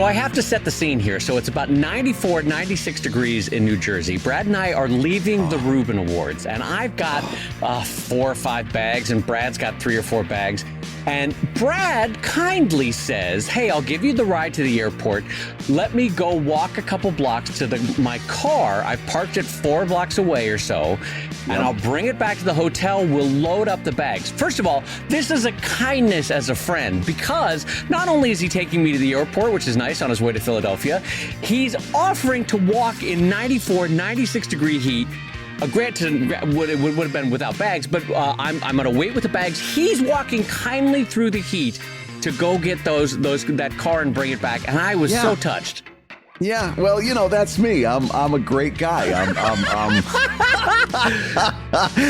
So I have to set the scene here. So it's about 94, 96 degrees in New Jersey. Brad and I are leaving the Reuben Awards, and I've got 4 or 5 bags, and Brad's got 3 or 4 bags. And Brad kindly says, hey, I'll give you the ride to the airport. Let me go walk a couple blocks to my car. I parked it 4 blocks away or so, and I'll bring it back to the hotel. We'll load up the bags. First of all, this is a kindness as a friend, because not only is he taking me to the airport, which is nice, on his way to Philadelphia, he's offering to walk in 94, 96 degree heat. Granted, it would have been without bags, but I'm going to wait with the bags. He's walking kindly through the heat to go get that car and bring it back, and I was so touched. Yeah, well, that's me. I'm a great guy.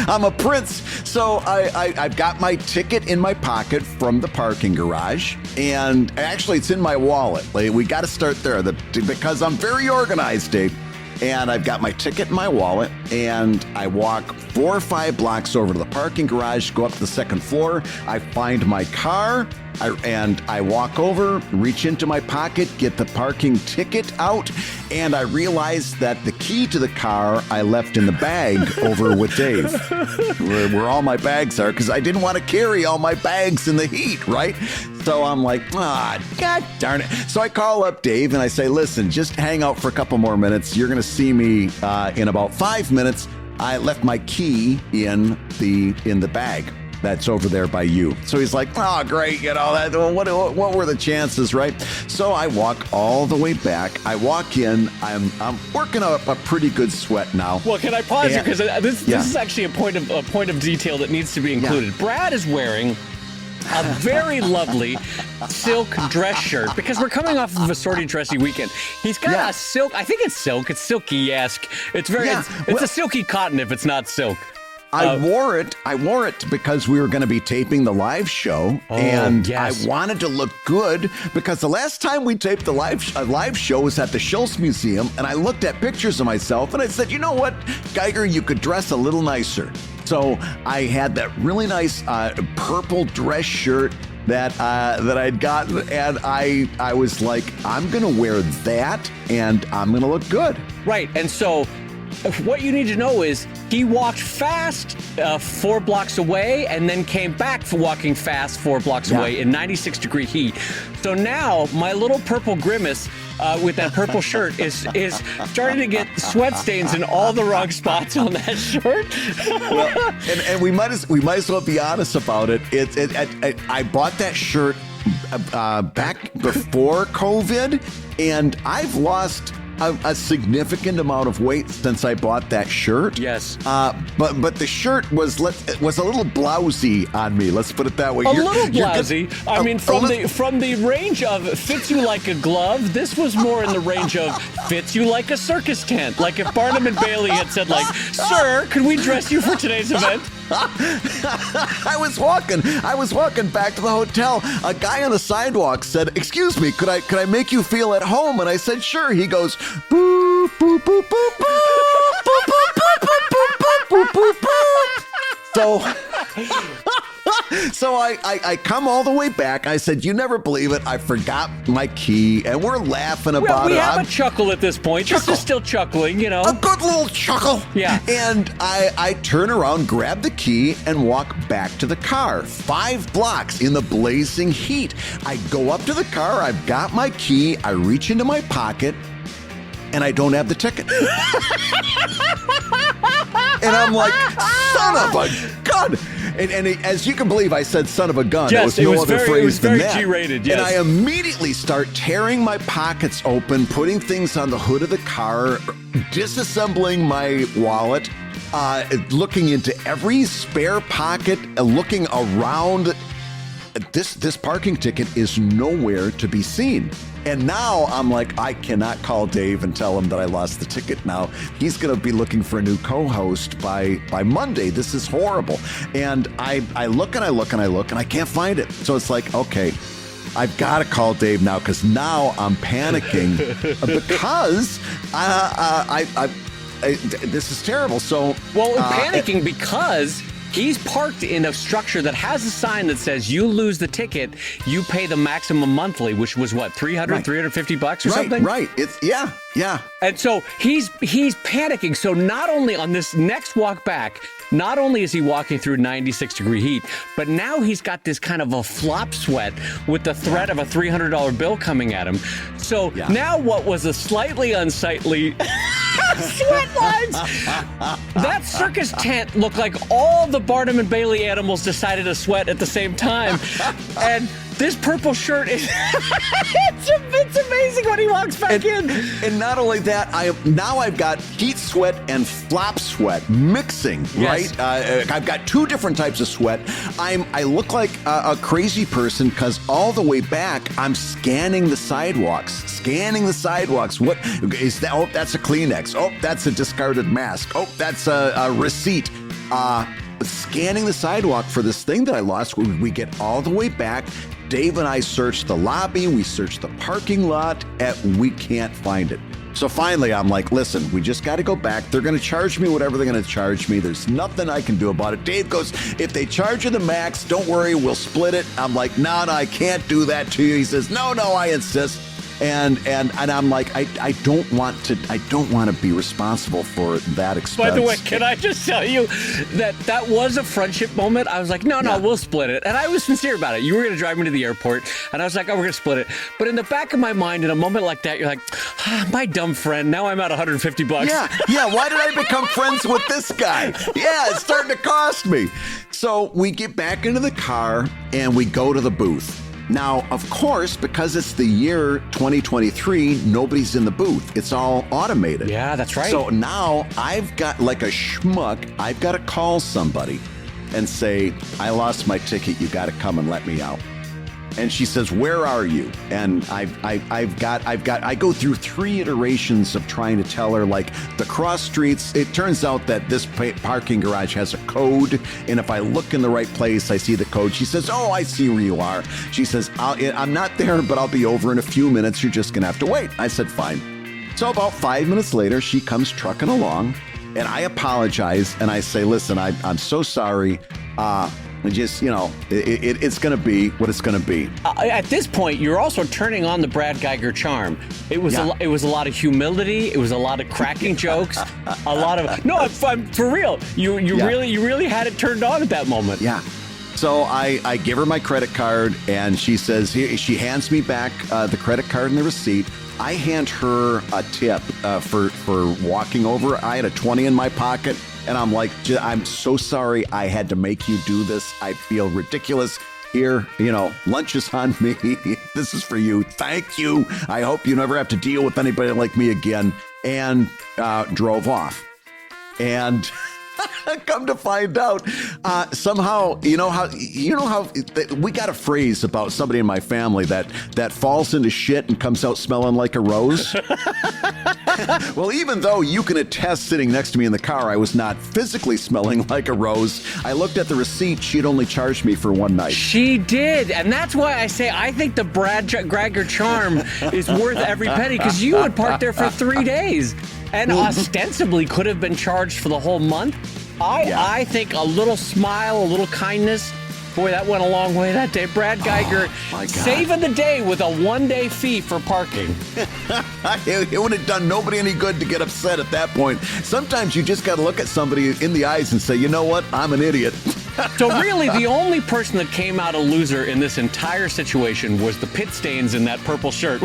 I'm a prince. So I've got my ticket in my pocket from the parking garage, and actually it's in my wallet. We got to start there because I'm very organized, Dave. And I've got my ticket in my wallet, and I walk 4 or 5 blocks over to the parking garage, go up to the 2nd floor. I find my car, and I walk over, reach into my pocket, get the parking ticket out, and I realize that the key to the car I left in the bag over with Dave, where all my bags are, because I didn't want to carry all my bags in the heat, right? So I'm like, God darn it. So I call up Dave and I say, listen, just hang out for a couple more minutes. You're going to see me in about 5 minutes. I left my key in the bag that's over there by you. So he's like, oh, great. What were the chances, right? So I walk all the way back. I walk in. I'm working up a pretty good sweat now. Well, can I pause you? Because this is actually a point of detail that needs to be included. Yeah. Brad is wearing a very lovely silk dress shirt, because we're coming off of a sorty dressy weekend. He's got a silk, I think it's silk, it's silky-esque. It's a silky cotton if it's not silk. I wore it because we were going to be taping the live show, and I wanted to look good because the last time we taped the live show was at the Schultz Museum, and I looked at pictures of myself and I said, you know what, Geiger, you could dress a little nicer. So I had that really nice purple dress shirt that I'd gotten, and I was like, I'm gonna wear that and I'm gonna look good. Right, and so what you need to know is he walked fast 4 blocks away and then came back for walking fast 4 blocks away in 96 degree heat. So now my little purple grimace with that purple shirt is starting to get sweat stains in all the wrong spots on that shirt. Well, and we might as well be honest about it. I bought that shirt back before COVID, and I've lost a significant amount of weight since I bought that shirt. Yes. But the shirt was a little blousy on me. Let's put it that way. A little blousy. I mean, from the range of fits you like a glove, this was more in the range of fits you like a circus tent. Like if Barnum and Bailey had said, like, sir, could we dress you for today's event? I was walking back to the hotel. A guy on the sidewalk said, excuse me, could I make you feel at home? And I said, sure. He goes, boop, boop, boop, boop, boop, boop, boop, boop, boop, boop, boop. So I come all the way back. I said, you never believe it. I forgot my key, and we're laughing about it. We have a chuckle at this point. This is still chuckling, you know. A good little chuckle. Yeah. And I turn around, grab the key, and walk back to the car. 5 blocks in the blazing heat. I go up to the car. I've got my key. I reach into my pocket, and I don't have the ticket. And I'm like, son of a gun. And as you can believe, I said son of a gun. Yes, it was no other phrase than that. It was very G-rated, yes. And I immediately start tearing my pockets open, putting things on the hood of the car, disassembling my wallet, looking into every spare pocket, looking around. This parking ticket is nowhere to be seen. And now I'm like, I cannot call Dave and tell him that I lost the ticket now. He's going to be looking for a new co-host by Monday. This is horrible. And I look and I look and I look and I can't find it. So it's like, okay, I've got to call Dave now because now I'm panicking because this is terrible. So panicking because He's parked in a structure that has a sign that says you lose the ticket, you pay the maximum monthly, which was what, $350 or something? Right. It's yeah. And so he's panicking. So not only on this next walk back, not only is he walking through 96-degree heat, but now he's got this kind of a flop sweat with the threat of a $300 bill coming at him. So now what was a slightly unsightly sweat lines, that circus tent looked like all the Barnum and Bailey animals decided to sweat at the same time. And this purple shirt is it's amazing when he walks back in. And not only that, I've got heat sweat and flop sweat mixing, Yes. right? I've got two different types of sweat. I look like a crazy person because all the way back, I'm scanning the sidewalks. What is that? Oh, that's a Kleenex. Oh, that's a discarded mask. Oh, that's a receipt. Scanning the sidewalk for this thing that I lost. We get all the way back. Dave and I searched the lobby, we searched the parking lot, and we can't find it. So finally, I'm like, listen, we just got to go back. They're going to charge me whatever they're going to charge me. There's nothing I can do about it. Dave goes, if they charge you the max, don't worry, we'll split it. I'm like, no, I can't do that to you. He says, no, I insist. And I'm like, I don't want to be responsible for that expense. By the way, can I just tell you that was a friendship moment? I was like, no, we'll split it. And I was sincere about it. You were going to drive me to the airport, and I was like, oh, we're going to split it. But in the back of my mind, in a moment like that, you're like, my dumb friend, now I'm at $150. Yeah, why did I become friends with this guy? Yeah, it's starting to cost me. So we get back into the car, and we go to the booth. Now, of course, because it's the year 2023, nobody's in the booth. It's all automated. Yeah, that's right. So now I've got, like a schmuck, I've got to call somebody and say, I lost my ticket. You got to come and let me out. And she says, where are you? And I go through 3 iterations of trying to tell her, like, the cross streets. It turns out that this parking garage has a code. And if I look in the right place, I see the code. She says, oh, I see where you are. She says, I'm not there, but I'll be over in a few minutes. You're just going to have to wait. I said, fine. So about 5 minutes later, she comes trucking along, and I apologize. And I say, listen, I'm so sorry. Just, it's going to be what it's going to be. At this point, you're also turning on the Brad Geiger charm. It was a lot of humility. It was a lot of cracking jokes. A lot of I'm for real. You really had it turned on at that moment. Yeah. So I give her my credit card, and she says, she hands me back the credit card and the receipt. I hand her a tip for walking over. I had a 20 in my pocket. And I'm like, I'm so sorry I had to make you do this. I feel ridiculous. Here, lunch is on me. This is for you. Thank you. I hope you never have to deal with anybody like me again. And drove off. And come to find out, somehow, you know how we got a phrase about somebody in my family that falls into shit and comes out smelling like a rose. Well, even though you can attest, sitting next to me in the car, I was not physically smelling like a rose. I looked at the receipt. She'd only charged me for one night. She did. And that's why I say I think the Brad Geiger charm is worth every penny, because you would park there for 3 days and ostensibly could have been charged for the whole month. I think a little smile, a little kindness, boy, that went a long way that day. Brad Geiger saving the day with a 1-day fee for parking. It would have done nobody any good to get upset at that point. Sometimes you just got to look at somebody in the eyes and say, you know what, I'm an idiot. So really, the only person that came out a loser in this entire situation was the pit stains in that purple shirt.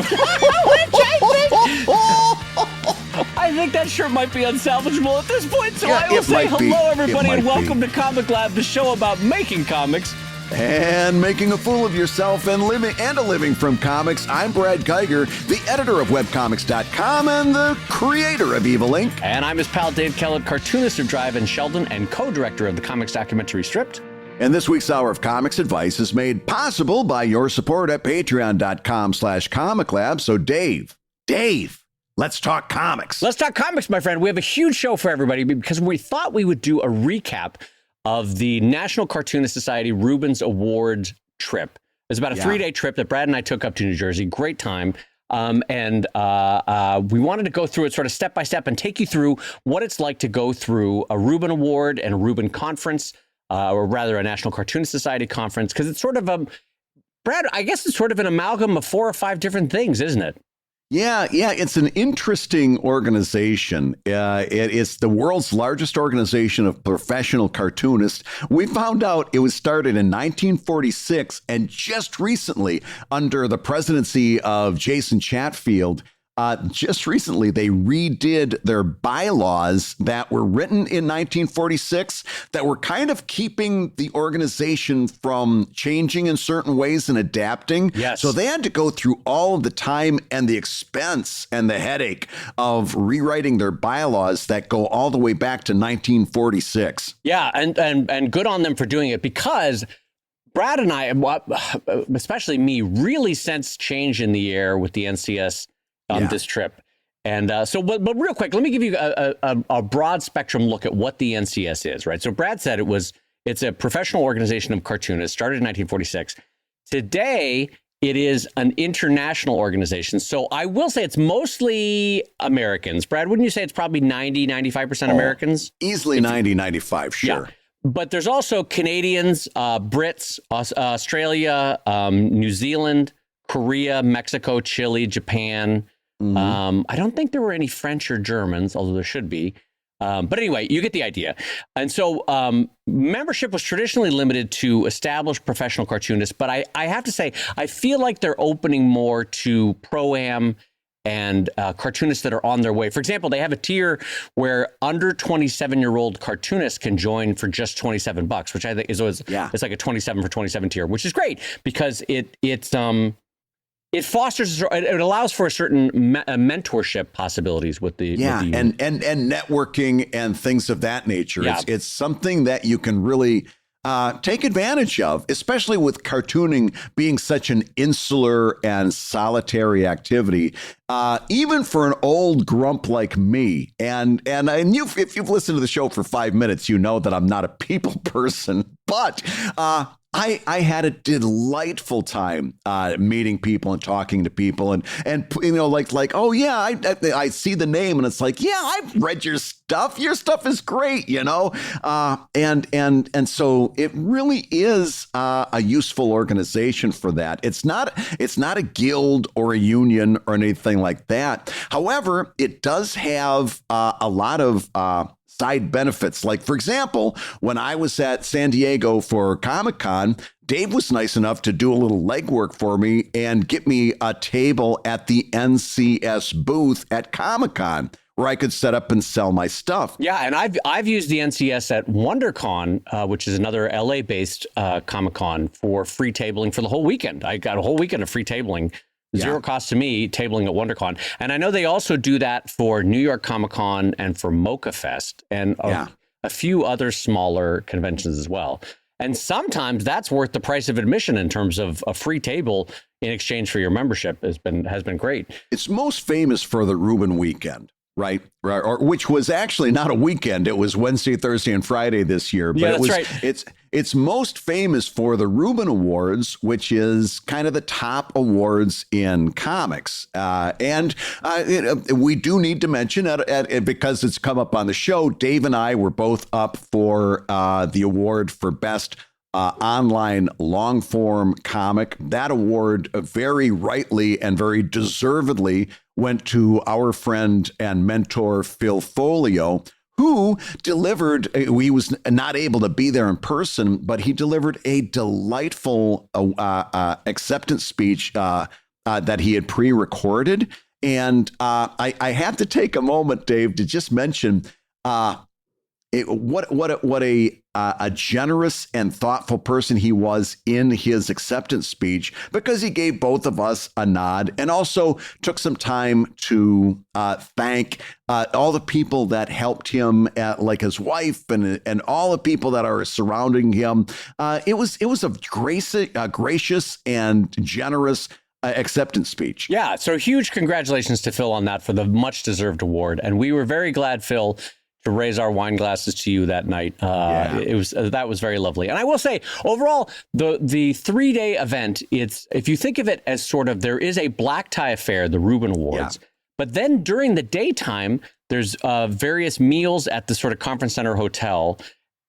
I think that shirt might be unsalvageable at this point, so I will say hello, everybody, and welcome to Comic Lab, the show about making comics. And making a fool of yourself and a living from comics. I'm Brad Geiger, the editor of webcomics.com and the creator of Evil Inc. And I'm his pal Dave Kellett, cartoonist of Drive and Sheldon and co-director of the comics documentary Stripped. And this week's Hour of Comics Advice is made possible by your support at patreon.com/comiclab. So Dave, let's talk comics. Let's talk comics, my friend. We have a huge show for everybody because we thought we would do a recap of the National Cartoonist Society Reuben Awards trip. It was about a 3-day trip that Brad and I took up to New Jersey. Great time. And we wanted to go through it sort of step by step and take you through what it's like to go through a Reuben Award and a Reuben Conference. or rather a National Cartoonist Society conference, because it's sort of Brad, I guess it's sort of an amalgam of 4 or 5 different things, isn't it? Yeah, it's an interesting organization. It's the world's largest organization of professional cartoonists. We found out it was started in 1946, and just recently, under the presidency of Jason Chatfield, just recently, they redid their bylaws that were written in 1946 that were kind of keeping the organization from changing in certain ways and adapting. Yes. So they had to go through all of the time and the expense and the headache of rewriting their bylaws that go all the way back to 1946. Yeah, and good on them for doing it, because Brad and I, especially me, really sensed change in the air with the NCS this trip. And but real quick, let me give you a broad spectrum look at what the NCS is, right? So Brad said it's a professional organization of cartoonists, started in 1946. Today, it is an international organization. So I will say it's mostly Americans. Brad, wouldn't you say it's probably 95% Americans? Easily 95, sure. Yeah. But there's also Canadians, Brits, Australia, New Zealand, Korea, Mexico, Chile, Japan. I don't think there were any French or Germans, although there should be. But anyway, you get the idea. And so membership was traditionally limited to established professional cartoonists. But I have to say, I feel like they're opening more to pro-am and cartoonists that are on their way. For example, they have a tier where under 27-year-old cartoonists can join for just $27, which I think is always, it's like a 27 for 27 tier, which is great because it fosters, it allows for a certain mentorship possibilities with the and networking and things of that nature. Yeah. It's something that you can really take advantage of, especially with cartooning being such an insular and solitary activity, even for an old grump like me. And if you've listened to the show for 5 minutes, you know that I'm not a people person, but I had a delightful time meeting people and talking to people and you know, like oh yeah, I see the name and it's like, yeah, I've read your stuff. Your stuff is great, you know, and so it really is a useful organization for that. It's not a guild or a union or anything like that. However, it does have a lot of side benefits. Like, for example, when I was at San Diego for Comic-Con, Dave was nice enough to do a little legwork for me and get me a table at the NCS booth at Comic-Con where I could set up and sell my stuff. Yeah, and I've used the NCS at WonderCon, which is another LA-based Comic-Con, for free tabling for the whole weekend. I got a whole weekend of free tabling. Zero cost to me, tabling at WonderCon. And I know they also do that for New York Comic Con and for Mocha Fest and a few other smaller conventions as well. And sometimes that's worth the price of admission in terms of a free table in exchange for your membership has been great. It's most famous for the Reuben weekend, right? Or which was actually not a weekend. It was Wednesday, Thursday, and Friday this year. But that's right. It's most famous for the Reuben Awards, which is kind of the top awards in comics. And we do need to mention, because it's come up on the show, Dave and I were both up for the award for Best Online Longform Comic. That award very rightly and very deservedly went to our friend and mentor, Phil Foglio, who delivered, he was not able to be there in person, but he delivered a delightful acceptance speech that he had pre-recorded. And I have to take a moment, Dave, to just mention what a generous and thoughtful person he was in his acceptance speech, because he gave both of us a nod and also took some time to thank all the people that helped him, like his wife and all the people that are surrounding him. It was a gracious and generous acceptance speech. Yeah, so huge congratulations to Phil on that for the much deserved award. And we were very glad, Phil, to raise our wine glasses to you that night. That was very lovely. And I will say, overall, the 3-day event, if you think of it as sort of, there is a black tie affair, the Reuben Awards, but then during the daytime, there's various meals at the sort of conference center hotel.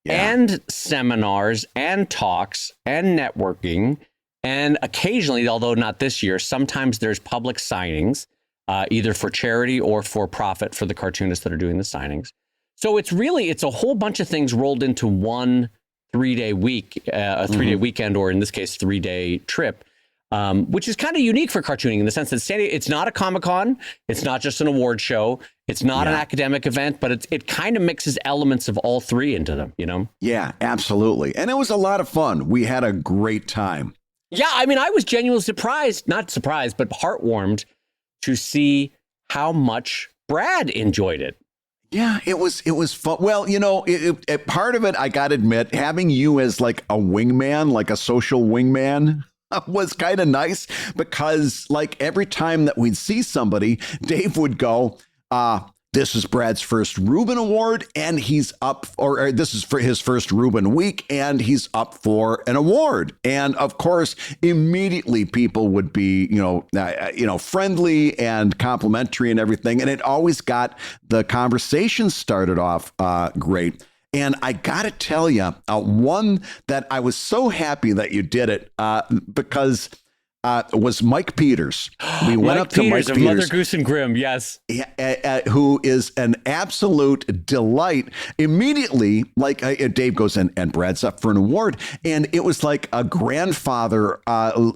and seminars and talks and networking. And occasionally, although not this year, sometimes there's public signings, either for charity or for profit for the cartoonists that are doing the signings. So it's a whole bunch of things rolled into one 3-day week, a 3-day weekend, or in this case, 3-day trip. Which is kind of unique for cartooning in the sense that it's not a Comic-Con, it's not just an award show, it's not an academic event, but it kind of mixes elements of all three into them, you know? Yeah, absolutely. And it was a lot of fun. We had a great time. Yeah, I mean, I was genuinely not surprised, but heartwarmed to see how much Brad enjoyed it. Yeah, it was fun. Well, you know, part of it, I got to admit, having you as like a wingman, like a social wingman, was kind of nice because like every time that we'd see somebody, Dave would go, this is Brad's first Reuben Award and he's up, or this is for his first Reuben week and he's up for an award. And of course, immediately people would be, friendly and complimentary and everything. And it always got the conversation started off great. And I got to tell you, one that I was so happy that you did it because was Mike Peters. We went up to Mike Peters. Mother Goose and Grimm, yes. Who is an absolute delight. Immediately, like Dave goes in and Brad's up for an award. And it was like a grandfather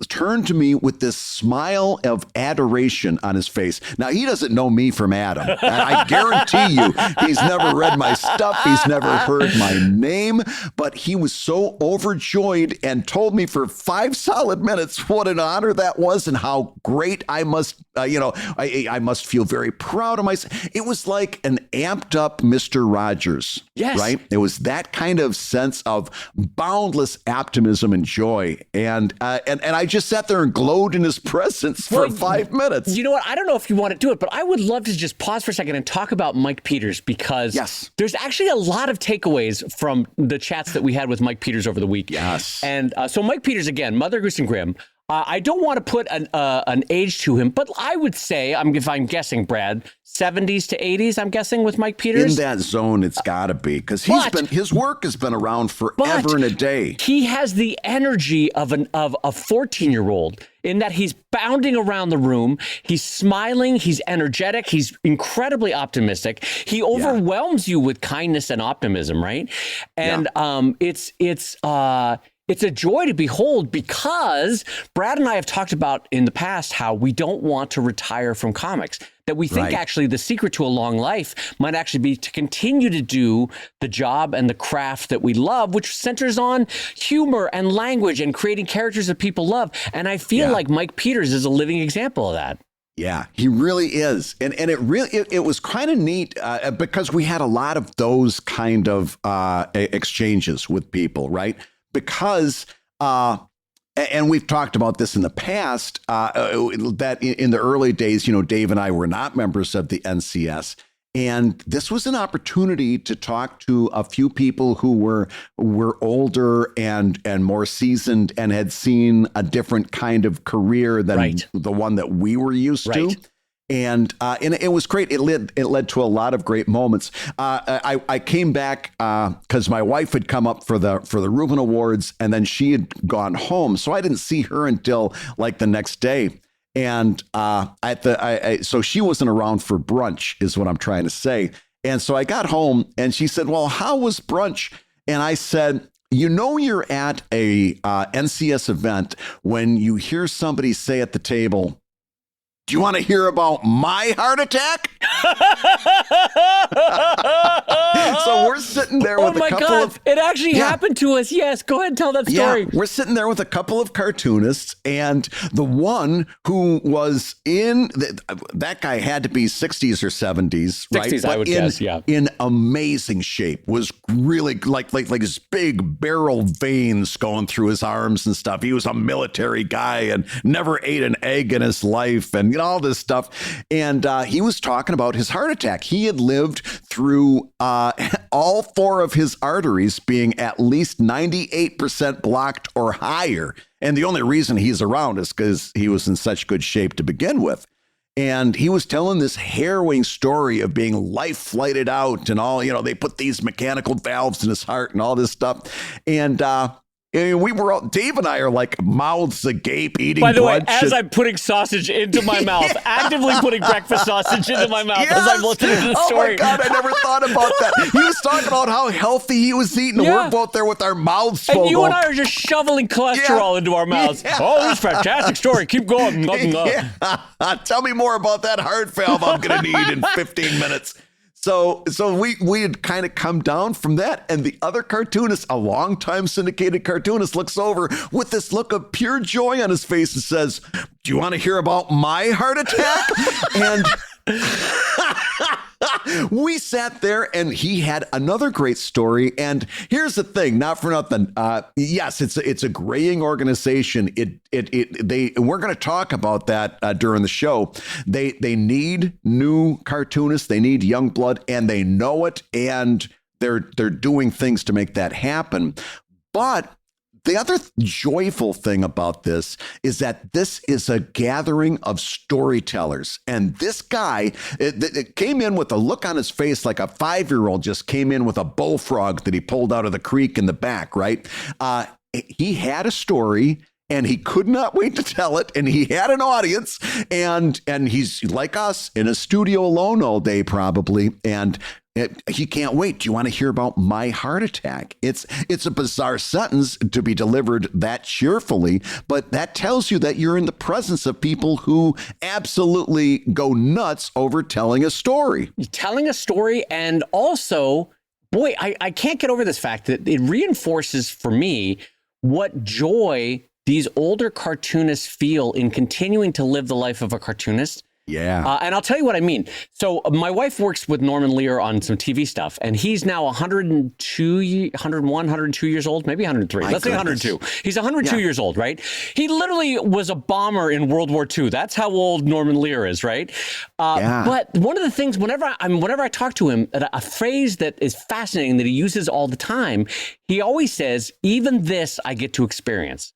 turned to me with this smile of adoration on his face. Now, he doesn't know me from Adam. I guarantee you, he's never read my stuff. He's never heard my name. But he was so overjoyed and told me for 5 solid minutes what an honor that was and how great I must, I must feel very proud of myself. It was like an amped up Mr. Rogers. Yes. Right. It was that kind of sense of boundless optimism and joy. And I just sat there and glowed in his presence for 5 minutes. You know what? I don't know if you want to do it, but I would love to just pause for a second and talk about Mike Peters because there's actually a lot of takeaways from the chats that we had with Mike Peters over the week. Yes. And so Mike Peters, again, Mother Goose and Grimm. I don't want to put an age to him, but I would say, if I'm guessing, Brad, 70s to 80s, I'm guessing with Mike Peters. In that zone, it's got to be because his work has been around forever and a day. He has the energy of a 14-year-old in that he's bounding around the room. He's smiling. He's energetic. He's incredibly optimistic. He overwhelms you with kindness and optimism, right? And it's a joy to behold because Brad and I have talked about in the past how we don't want to retire from comics, that we think actually the secret to a long life might actually be to continue to do the job and the craft that we love, which centers on humor and language and creating characters that people love. And I feel like Mike Peters is a living example of that. Yeah, he really is. And it was kind of neat because we had a lot of those kind of exchanges with people, right? Because, and we've talked about this in the past, that in the early days, Dave and I were not members of the NCS. And this was an opportunity to talk to a few people who were older and more seasoned and had seen a different kind of career than the one that we were used to. And it was great. It led to a lot of great moments. I came back because my wife had come up for the Reuben Awards, and then she had gone home, so I didn't see her until like the next day. And so she wasn't around for brunch, is what I'm trying to say. And so I got home, and she said, "Well, how was brunch?" And I said, "You're at a NCS event when you hear somebody say at the table, 'Do you want to hear about my heart attack?'" So we're sitting there with a couple of... It actually happened to us. Yes, go ahead and tell that story. Yeah, we're sitting there with a couple of cartoonists, and the one who was in... that guy had to be 60s or 70s, right? 60s, I would guess, yeah. In amazing shape, was really like his big barrel veins going through his arms and stuff. He was a military guy and never ate an egg in his life and all this stuff. And he was talking about his heart attack. He had lived through all 4 of his arteries being at least 98% blocked or higher. And the only reason he's around is because he was in such good shape to begin with. And he was telling this harrowing story of being life flighted out and all, they put these mechanical valves in his heart and all this stuff. And we were all, Dave and I are like mouths agape eating. By the way, blood as shit. I'm putting sausage into my mouth, actively putting breakfast sausage into my mouth as I'm listening to the story. Oh my God, I never thought about that. He was talking about how healthy he was eating. Yeah. We're both there with our mouths full. And you and I are just shoveling cholesterol into our mouths. Yeah. Oh, this is a fantastic story. Keep going. Yeah. Tell me more about that heart valve I'm going to need in 15 minutes. So we had kind of come down from that, and the other cartoonist, a longtime syndicated cartoonist, looks over with this look of pure joy on his face and says, "Do you want to hear about my heart attack?" And we sat there, and he had another great story. And here's the thing, not for nothing. Yes, it's a graying organization. We're going to talk about that during the show. They need new cartoonists. They need young blood, and they know it. And they're doing things to make that happen. But the other joyful thing about this is that this is a gathering of storytellers. And this guy, it came in with a look on his face like a 5-year-old just came in with a bullfrog that he pulled out of the creek in the back, right? He had a story, and he could not wait to tell it. And he had an audience, and he's like us in a studio alone all day, probably. And he can't wait. Do you want to hear about my heart attack? It's a bizarre sentence to be delivered that cheerfully, but that tells you that you're in the presence of people who absolutely go nuts over telling a story. Telling a story, and also, boy, I can't get over this fact that it reinforces for me what joy these older cartoonists feel in continuing to live the life of a cartoonist. Yeah. And I'll tell you what I mean. So my wife works with Norman Lear on some TV stuff, and he's now 102 years old, maybe 103. Let's say 102. He's 102 years old, right? He literally was a bomber in World War II. That's how old Norman Lear is, right? But one of the things, whenever I talk to him, a phrase that is fascinating that he uses all the time, he always says, "Even this I get to experience."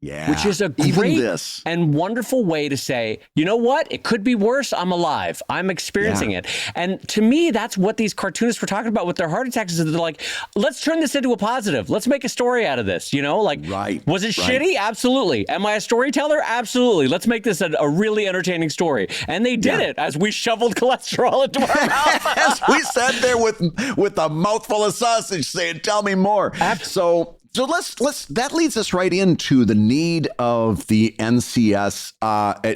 Yeah. Which is a great and wonderful way to say, you know what? It could be worse. I'm alive. I'm experiencing it. And to me, that's what these cartoonists were talking about with their heart attacks. Is they're like, let's turn this into a positive. Let's make a story out of this. Was it shitty? Absolutely. Am I a storyteller? Absolutely. Let's make this a really entertaining story. And they did it as we shoveled cholesterol into our mouth. As we sat there with a mouthful of sausage saying, "Tell me more." So let's that leads us right into the need of the NCS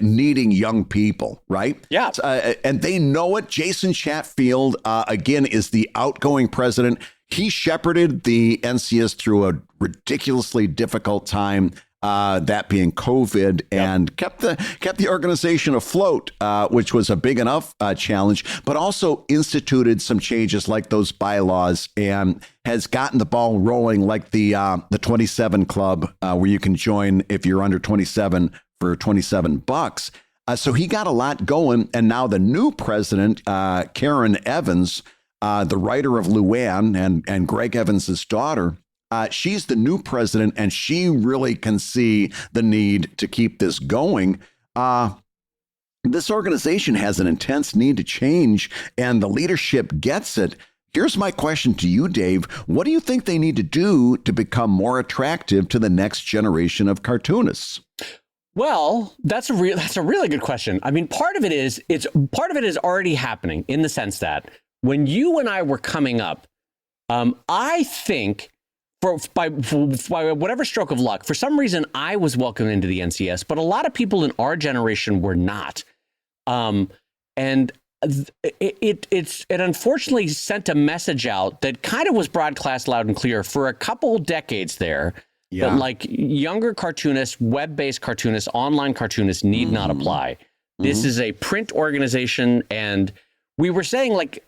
needing young people, right? Yeah. And they know it. Jason Chatfield, again, is the outgoing president. He shepherded the NCS through a ridiculously difficult time, that being COVID, and kept the organization afloat, which was a big enough challenge, but also instituted some changes like those bylaws and has gotten the ball rolling, like the 27 Club, where you can join if you're under 27 for $27. So he got a lot going, and now the new president, Karen Evans, the writer of Luann and Greg Evans' daughter. She's the new president, and she really can see the need to keep this going. This organization has an intense need to change, and the leadership gets it. Here's my question to you, Dave. What do you think they need to do to become more attractive to the next generation of cartoonists? Well, that's a really good question. I mean, part of it is already happening in the sense that when you and I were coming up, I think by whatever stroke of luck, for some reason, I was welcomed into the NCS, but a lot of people in our generation were not. And it unfortunately sent a message out that kind of was broadcast loud and clear for a couple decades there. Yeah. But like younger cartoonists, web-based cartoonists, online cartoonists need not apply. This is a print organization, and we were saying like,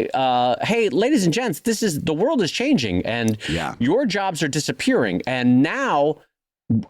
hey, ladies and gents, the world is changing, and your jobs are disappearing. And now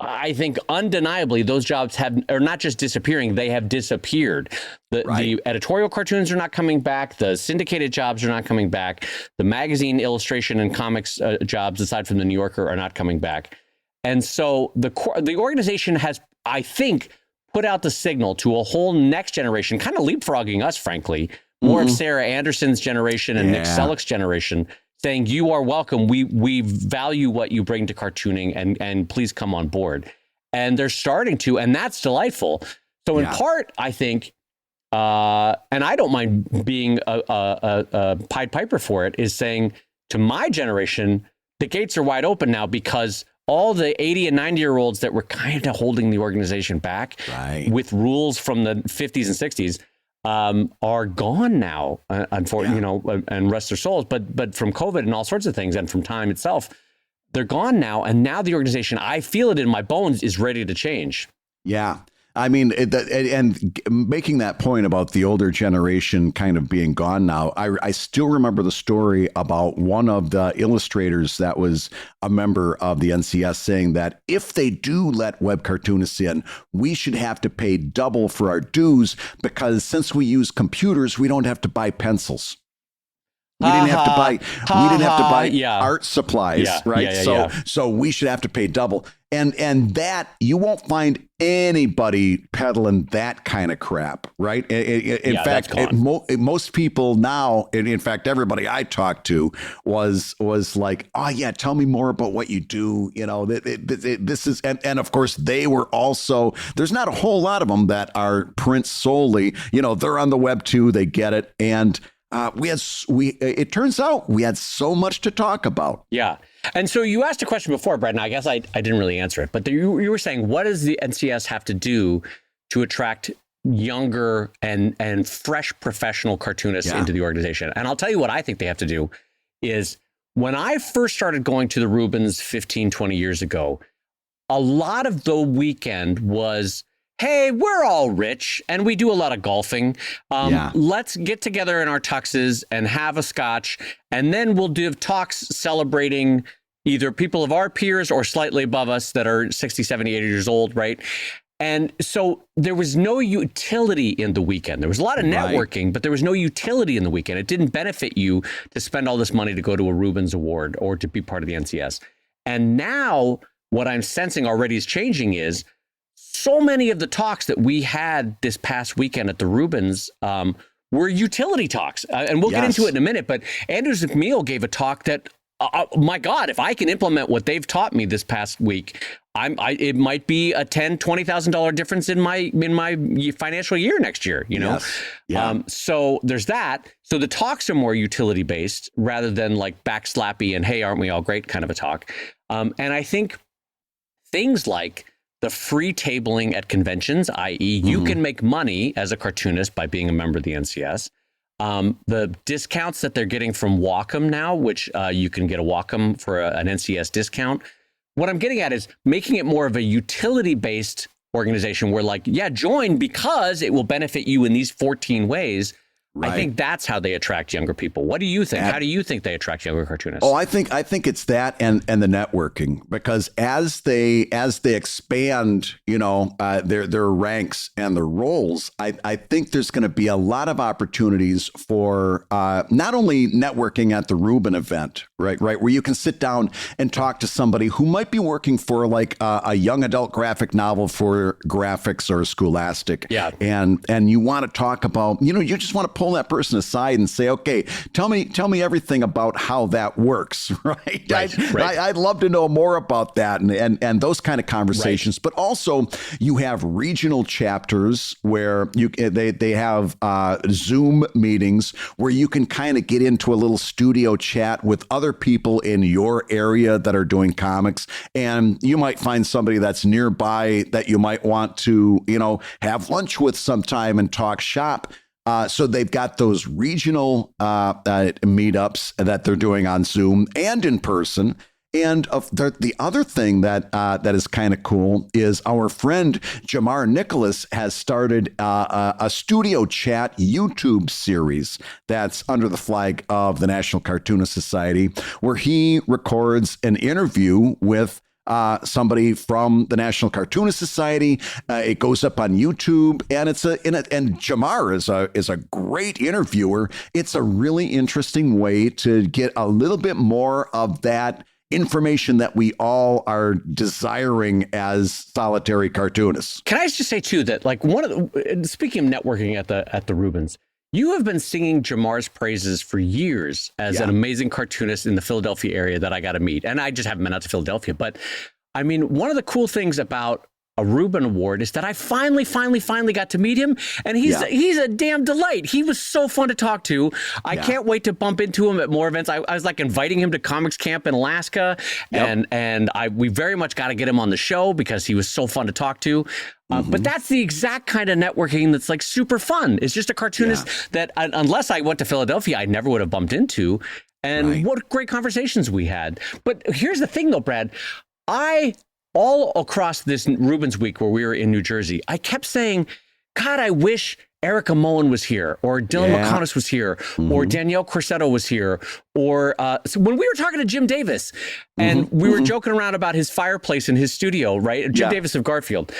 I think undeniably those jobs are not just disappearing, they have disappeared. The editorial cartoons are not coming back. The syndicated jobs are not coming back. The magazine illustration and comics jobs, aside from the New Yorker, are not coming back. And so the organization has, I think, put out the signal to a whole next generation, kind of leapfrogging us, frankly, more of Sarah Anderson's generation and Nick Selleck's generation, saying, you are welcome. We value what you bring to cartooning, and please come on board. And they're starting to, and that's delightful. So in part, I think, and I don't mind being a Pied Piper for it, is saying to my generation, the gates are wide open now, because all the 80 and 90-year-olds that were kind of holding the organization back with rules from the 50s and 60s are gone now, unfortunately, and rest their souls. But from COVID and all sorts of things, and from time itself, they're gone now. And now the organization, I feel it in my bones, is ready to change. Yeah. I mean, and making that point about the older generation kind of being gone now, I still remember the story about one of the illustrators that was a member of the NCS saying that if they do let web cartoonists in, we should have to pay double for our dues, because since we use computers, we don't have to buy pencils. We didn't have to buy art supplies, right? So we should have to pay double. And that, you won't find anybody peddling that kind of crap, right? In fact, most people now, and in fact, everybody I talked to was like, oh yeah, tell me more about what you do. You know, this is, and of course they were also, there's not a whole lot of them that are print solely, you know, they're on the web too, they get it. And it turns out we had so much to talk about. Yeah. And so you asked a question before, Brad, and I guess I didn't really answer it, but you were saying, what does the NCS have to do to attract younger and fresh professional cartoonists into the organization? And I'll tell you what I think they have to do is, when I first started going to the Reubens 15, 20 years ago, a lot of the weekend was, hey, we're all rich and we do a lot of golfing. Let's get together in our tuxes and have a scotch. And then we'll do talks celebrating either people of our peers or slightly above us that are 60, 70, 80 years old, right? And so there was no utility in the weekend. There was a lot of networking, but there was no utility in the weekend. It didn't benefit you to spend all this money to go to a Reuben's Award or to be part of the NCS. And now what I'm sensing already is changing is, so many of the talks that we had this past weekend at the Reubens were utility talks. And we'll get into it in a minute, but Anders McMeal gave a talk that, my God, if I can implement what they've taught me this past week, it might be a $10,000, $20,000 difference in my financial year next year, you know? So there's that. So the talks are more utility based rather than like backslappy and, hey, aren't we all great kind of a talk. And I think things like the free tabling at conventions, i.e. you can make money as a cartoonist by being a member of the NCS. The discounts that they're getting from Wacom now, which you can get a Wacom for an NCS discount. What I'm getting at is making it more of a utility-based organization where, like, join because it will benefit you in these 14 ways. Right. I think that's how they attract younger people. What do you think? How do you think they attract younger cartoonists? Oh, I think it's that and the networking, because as they expand, you know, their ranks and their roles, I think there's going to be a lot of opportunities for not only networking at the Reuben event, right, where you can sit down and talk to somebody who might be working for like a young adult graphic novel for Graphics or Scholastic, and you want to talk about, you know, you just want to pull that person aside and say, okay, tell me everything about how that works, right? I'd love to know more about that and those kind of conversations. But also you have regional chapters where they have Zoom meetings where you can kind of get into a little studio chat with other people in your area that are doing comics, and you might find somebody that's nearby that you might want to, you know, have lunch with sometime and talk shop. So they've got those regional meetups that they're doing on Zoom and in person. And the other thing that is kind of cool is our friend Jamar Nicholas has started a studio chat YouTube series that's under the flag of the National Cartoonist Society, where he records an interview with somebody from the National Cartoonist Society. It goes up on YouTube, and and Jamar is a great interviewer. It's a really interesting way to get a little bit more of that information that we all are desiring as solitary cartoonists. Can I just say too that like speaking of networking at the Reubens, you have been singing Jamar's praises for years as an amazing cartoonist in the Philadelphia area that I got to meet. And I just haven't been out to Philadelphia. But I mean, one of the cool things about a Reuben Award is that I finally got to meet him. And he's a damn delight. He was so fun to talk to. I can't wait to bump into him at more events. I was like inviting him to Comics Camp in Alaska. And we very much got to get him on the show because he was so fun to talk to. But that's the exact kind of networking that's like super fun. It's just a cartoonist that unless I went to Philadelphia, I never would have bumped into. And what great conversations we had. But here's the thing though, Brad, all across this Reubens week where we were in New Jersey, I kept saying, God, I wish Erica Moen was here, or Dylan McConis was here, or Danielle Corsetto was here, or so when we were talking to Jim Davis, and we were joking around about his fireplace in his studio, right? Jim Davis of Garfield.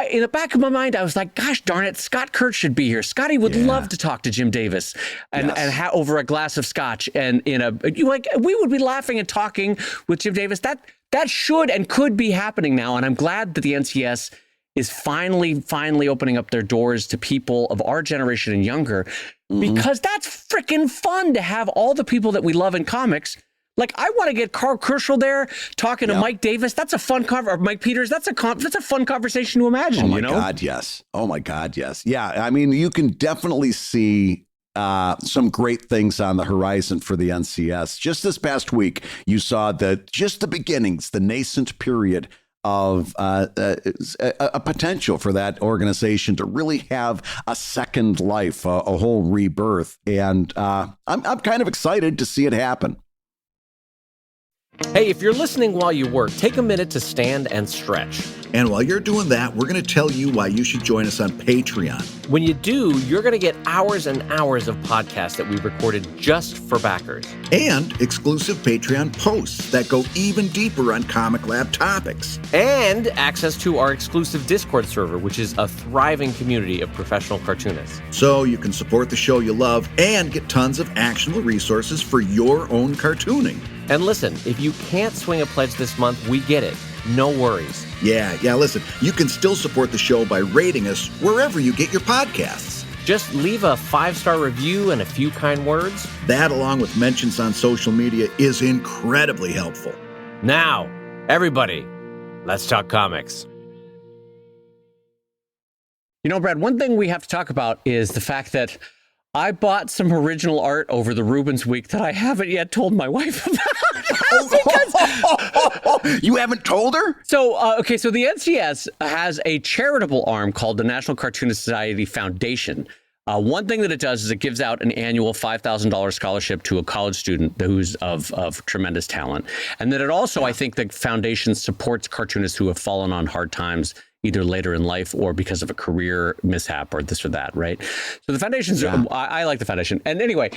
In the back of my mind, I was like, gosh darn it, Scott Kurtz should be here. Scotty would love to talk to Jim Davis and over a glass of scotch. And we would be laughing and talking with Jim Davis. That should and could be happening now. And I'm glad that the NCS is finally opening up their doors to people of our generation and younger, because that's freaking fun to have all the people that we love in comics. Like, I want to get Carl Kerschel there talking to Mike Davis. That's a fun or Mike Peters. That's a fun conversation to imagine. Oh my God, yes. Oh my God, yes. Yeah, I mean, you can definitely see some great things on the horizon for the NCS. Just this past week, you saw just the beginnings, the nascent period of a potential for that organization to really have a second life, a whole rebirth. And I'm kind of excited to see it happen. Hey, if you're listening while you work, take a minute to stand and stretch. And while you're doing that, we're going to tell you why you should join us on Patreon. When you do, you're going to get hours and hours of podcasts that we recorded just for backers. And exclusive Patreon posts that go even deeper on Comic Lab topics. And access to our exclusive Discord server, which is a thriving community of professional cartoonists. So you can support the show you love and get tons of actionable resources for your own cartooning. And listen, if you can't swing a pledge this month, we get it. No worries. Yeah, listen, you can still support the show by rating us wherever you get your podcasts. Just leave a 5-star review and a few kind words. That, along with mentions on social media, is incredibly helpful. Now, everybody, let's talk comics. You know, Brad, one thing we have to talk about is the fact that I bought some original art over the Reubens week that I haven't yet told my wife about. You haven't told her? So the NCS has a charitable arm called the National Cartoonist Society Foundation. One thing that it does is it gives out an annual $5,000 scholarship to a college student who's of tremendous talent. And then it also, I think the foundation supports cartoonists who have fallen on hard times, either later in life or because of a career mishap or this or that, right? So the foundation's, I like the foundation. And anyway,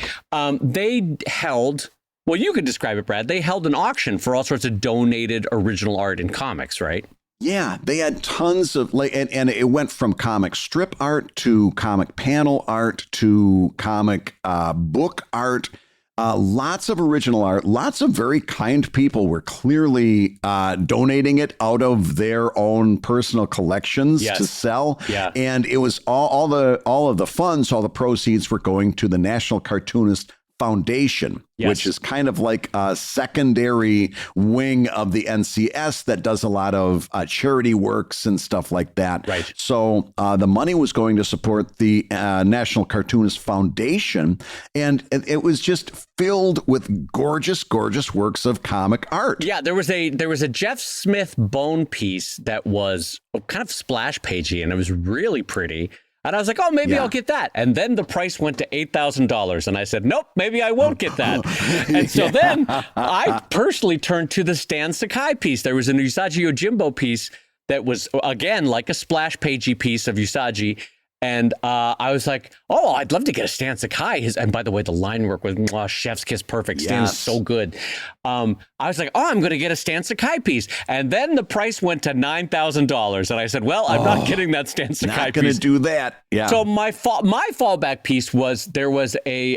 they held, well, you could describe it, Brad. They held an auction for all sorts of donated original art in comics, right? Yeah, they had tons of, and it went from comic strip art to comic panel art to comic book art. Lots of original art. Lots of very kind people were clearly donating it out of their own personal collections to sell. Yeah. And it was all of the funds, all the proceeds were going to the National Cartoonist Foundation, which is kind of like a secondary wing of the NCS that does a lot of charity works and stuff like that. Right. So the money was going to support the National Cartoonist Foundation, and it was just filled with gorgeous, gorgeous works of comic art. Yeah, there was a Jeff Smith bone piece that was kind of splash pagey, and it was really pretty. And I was like, oh, maybe I'll get that. And then the price went to $8,000. And I said, nope, maybe I won't get that. And so then I personally turned to the Stan Sakai piece. There was an Usagi Yojimbo piece that was, again, like a splash pagey piece of Usagi. And I was like, oh, I'd love to get a Stan Sakai. And by the way, the line work was chef's kiss perfect. Stan's so good. I was like, oh, I'm going to get a Stan Sakai piece. And then the price went to $9,000. And I said, well, I'm not getting that Stan Sakai piece. Not going to do that. Yeah. So my fallback piece was there was a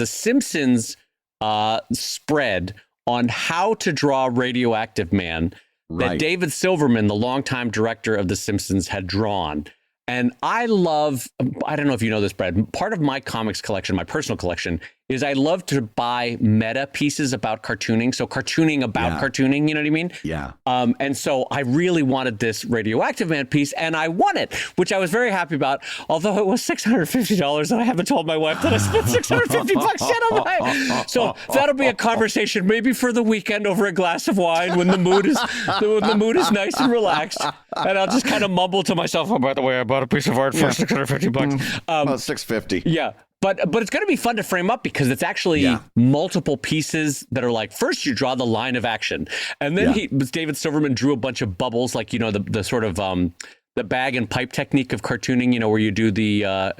Simpsons spread on how to draw Radioactive Man that David Silverman, the longtime director of The Simpsons, had drawn. And I don't know if you know this, Brad, part of my comics collection, my personal collection, is I love to buy meta pieces about cartooning. So cartooning about cartooning, you know what I mean? Yeah. And so I really wanted this Radioactive Man piece, and I won it, which I was very happy about, although it was $650, and I haven't told my wife that I spent $650 yet on it. So that'll be a conversation maybe for the weekend over a glass of wine when the mood is nice and relaxed. And I'll just kind of mumble to myself, oh, by the way, I bought a piece of art for $650. About $650. Yeah. But it's going to be fun to frame up because it's actually multiple pieces that are like, first you draw the line of action. And then David Silverman drew a bunch of bubbles, like, you know, the sort of the bag and pipe technique of cartooning, you know, where you do the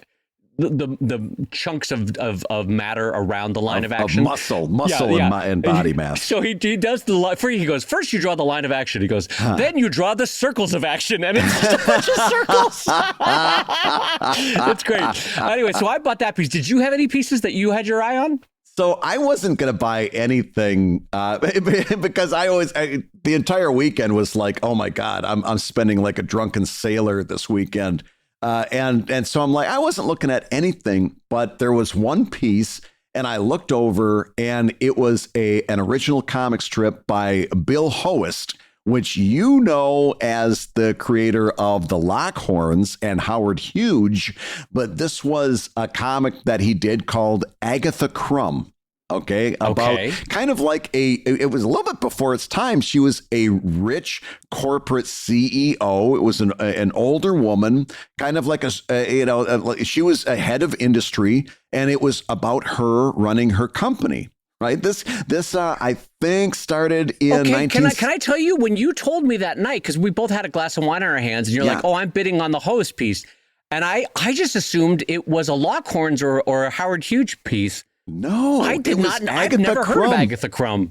chunks of matter around the line of action. Muscle and body mass. So he does he goes, first you draw the line of action. He goes, then you draw the circles of action. And it's just a bunch of circles. It's great. Anyway, so I bought that piece. Did you have any pieces that you had your eye on? So I wasn't going to buy anything because the entire weekend was like, oh my God, I'm spending like a drunken sailor this weekend. And so I'm like, I wasn't looking at anything, but there was one piece and I looked over and it was an original comic strip by Bill Hoest, which you know as the creator of the Lockhorns and Howard Hughes. But this was a comic that he did called Agatha Crumb. About kind of like it was a little bit before its time. She was a rich corporate CEO. It was an older woman, kind of like she was a head of industry, and it was about her running her company. Right. This I think started in 19... Can I tell you, when you told me that night, because we both had a glass of wine in our hands, and you're like, oh, I'm bidding on the Host piece, and I just assumed it was a Lockhorns or a Howard Hughes piece. No, I did not. I've never heard of Agatha Crumb.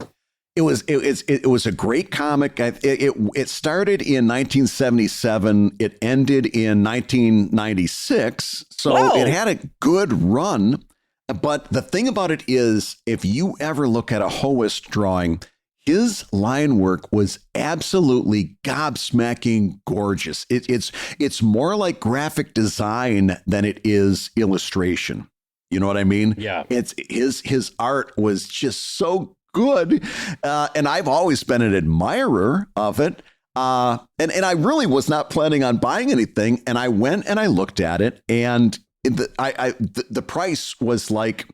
It was a great comic. It started in 1977. It ended in 1996. So it had a good run. But the thing about it is, if you ever look at a Hoest drawing, his line work was absolutely gobsmacking gorgeous. It's more like graphic design than it is illustration. You know what I mean? Yeah. It's his art was just so good. And I've always been an admirer of it. And I really was not planning on buying anything. And I went and I looked at it, and the price was like,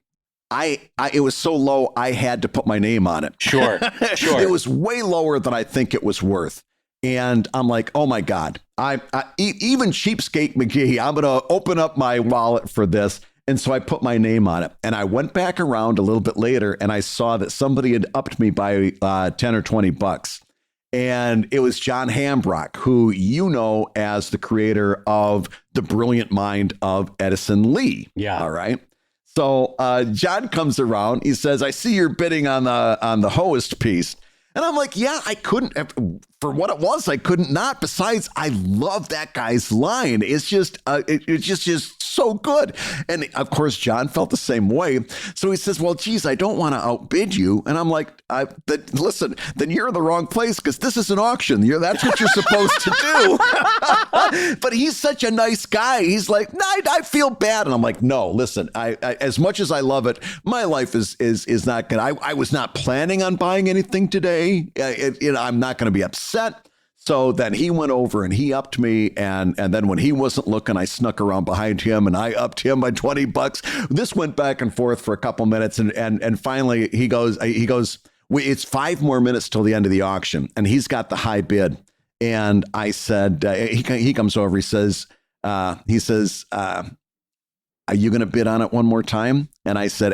it was so low, I had to put my name on it. Sure. It was way lower than I think it was worth. And I'm like, oh my God, even Cheapskate McGee, I'm going to open up my wallet for this. And so I put my name on it, and I went back around a little bit later and I saw that somebody had upped me by 10 or $20. And it was John Hambrock, who you know as the creator of the brilliant mind of Edison Lee. Yeah. All right. So John comes around. He says, I see you're bidding on the Hoest piece. And I'm like, yeah, I couldn't, for what it was, I couldn't not. Besides, I love that guy's line. It's just so good. And of course, John felt the same way. So he says, well, geez, I don't want to outbid you. And I'm like, listen, then you're in the wrong place, because this is an auction. That's what you're supposed to do. But he's such a nice guy. He's like, no, I feel bad. And I'm like, no, listen, I as much as I love it, my life is not good. I was not planning on buying anything today. I'm not going to be upset. So then he went over and he upped me. And then when he wasn't looking, I snuck around behind him and I upped him by $20. This went back and forth for a couple minutes. And finally he goes, it's 5 more minutes till the end of the auction. And he's got the high bid. And I said, he comes over, he says, are you going to bid on it one more time? And I said,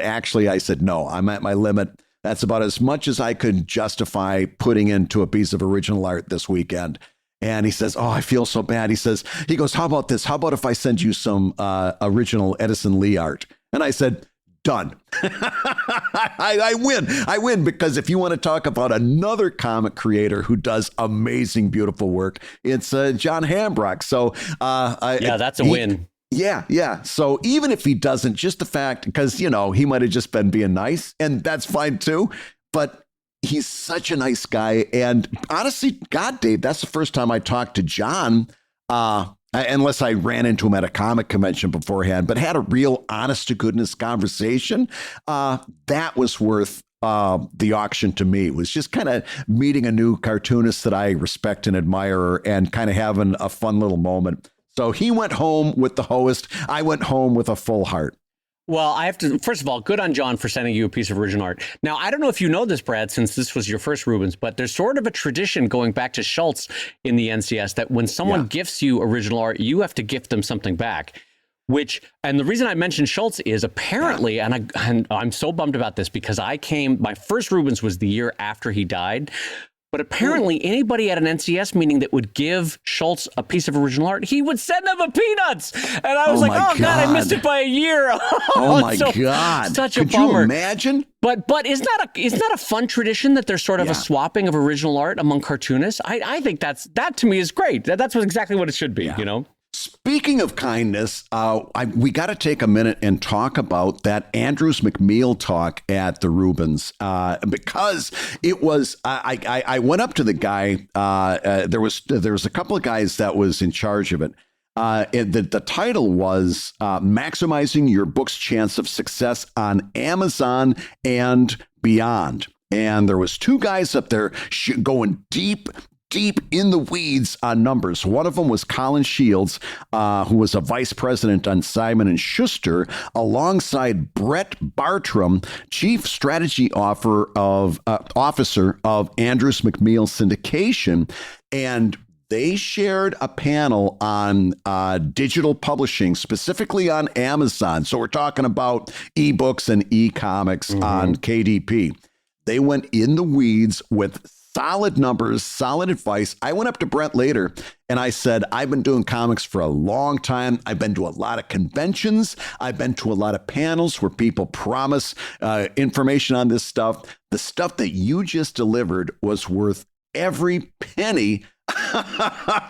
no, I'm at my limit. That's about as much as I could justify putting into a piece of original art this weekend. And he says, oh, I feel so bad. He goes, how about this? How about if I send you some original Edison Lee art? And I said, done. I win, because if you want to talk about another comic creator who does amazing, beautiful work, it's John Hambrock. So that's a win. Yeah. So even if he doesn't, just the fact, because, he might have just been being nice, and that's fine too. But He's such a nice guy. And honestly, God, Dave, that's the first time I talked to John, unless I ran into him at a comic convention beforehand, but had a real honest to goodness conversation. That was worth the auction to me. It was just kind of meeting a new cartoonist that I respect and admire and kind of having a fun little moment. So he went home with the host. I went home with a full heart. Well, I have to, first of all, good on John for sending you a piece of original art. Now, I don't know if you know this, Brad, since this was your first Reubens, but there's sort of a tradition going back to Schultz in the NCS that when someone gifts you original art, you have to gift them something back. And the reason I mentioned Schultz is apparently, and I'm so bummed about this because my first Reubens was the year after he died. But apparently anybody at an NCS meeting that would give Schultz a piece of original art, he would send them a Peanuts. And I was God, I missed it by a year. Oh my God. Such a bummer. Could you imagine? But isn't that a fun tradition that there's sort of a swapping of original art among cartoonists? I think that to me is great. That's exactly what it should be, you know? Speaking of kindness, we got to take a minute and talk about that Andrews McMeel talk at the Reubens, because it was. I went up to the guy. There was a couple of guys that was in charge of it. The title was "Maximizing Your Book's Chance of Success on Amazon and Beyond," and there was two guys up there going deep in the weeds on numbers. One of them was Colin Shields, who was a vice president on Simon & Schuster, alongside Brett Bartram, chief strategy officer of Andrews McMeel Syndication. And they shared a panel on digital publishing, specifically on Amazon. So we're talking about ebooks and e-comics on KDP. They went in the weeds with solid numbers, solid advice. I went up to Brent later and I said, I've been doing comics for a long time. I've been to a lot of conventions. I've been to a lot of panels where people promise information on this stuff. The stuff that you just delivered was worth every penny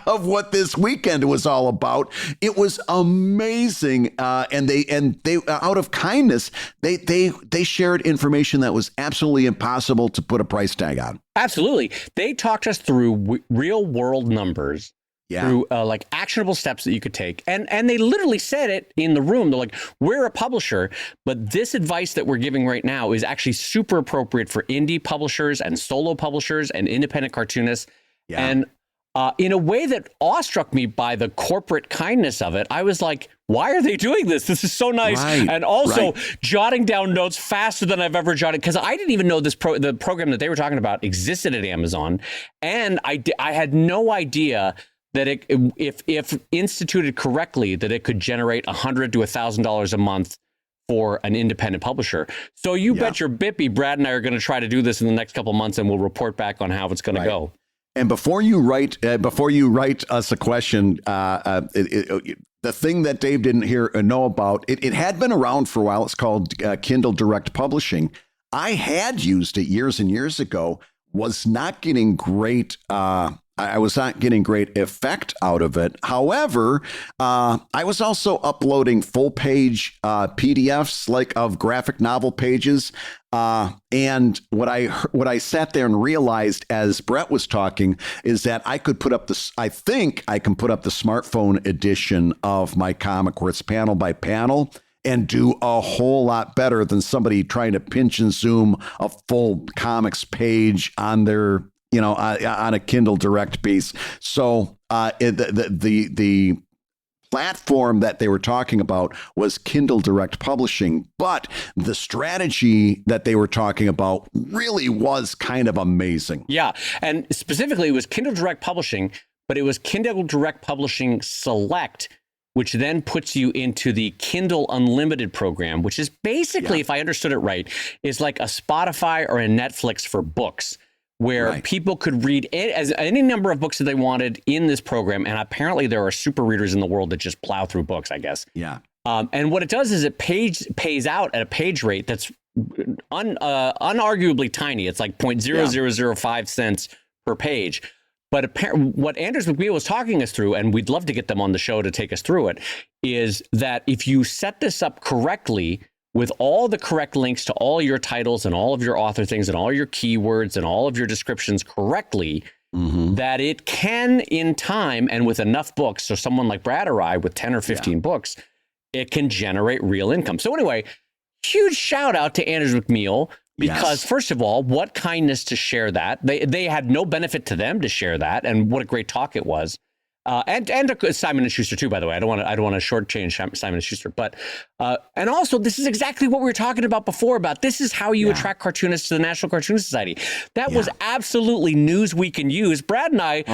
of what this weekend was all about. It was amazing, and they out of kindness they shared information that was absolutely impossible to put a price tag on. Absolutely, they talked us through real world numbers. Through like actionable steps that you could take. And they literally said it in the room. They're like, we're a publisher, but this advice that we're giving right now is actually super appropriate for indie publishers and solo publishers and independent cartoonists. And in a way that awestruck me by the corporate kindness of it, I was like, why are they doing this? This is so nice. And also jotting down notes faster than I've ever jotted, because I didn't even know the program that they were talking about existed at Amazon. And I had no idea that if instituted correctly, that it could generate $100 to $1,000 a month for an independent publisher. So you bet your bippy, Brad and I are going to try to do this in the next couple of months, and we'll report back on how it's going to go. And before you write us a question, the thing that Dave didn't know about, it had been around for a while. It's called Kindle Direct Publishing. I had used it years and years ago. Was not getting great. I was not getting great effect out of it. However, I was also uploading full page PDFs like of graphic novel pages. And what I sat there and realized as Brett was talking is that I could put up I think I can put up the smartphone edition of my comic where it's panel by panel and do a whole lot better than somebody trying to pinch and zoom a full comics page on their on a Kindle Direct piece. So the platform that they were talking about was Kindle Direct Publishing, but the strategy that they were talking about really was kind of amazing. Yeah, and specifically it was Kindle Direct Publishing, but it was Kindle Direct Publishing Select, which then puts you into the Kindle Unlimited program, which is basically, if I understood it right, is like a Spotify or a Netflix for books, where people could read any number of books that they wanted in this program. And apparently there are super readers in the world that just plow through books, I guess. Yeah. And what it does is it pays out at a page rate that's unarguably tiny. It's like 0.0005 cents per page. But what Andrews McMeel was talking us through, and we'd love to get them on the show to take us through it, is that if you set this up correctly with all the correct links to all your titles and all of your author things and all your keywords and all of your descriptions correctly, that it can in time and with enough books, so someone like Brad or I with 10 or 15 books, it can generate real income. So anyway, huge shout out to Anders McNeil, because first of all, what kindness to share that. They had no benefit to them to share that, and what a great talk it was. And Simon and Schuster too, by the way. I don't want to shortchange Simon and Schuster, but and also this is exactly what we were talking about before. About this is how you attract cartoonists to the National Cartoon Society. That was absolutely news we can use. Brad and I,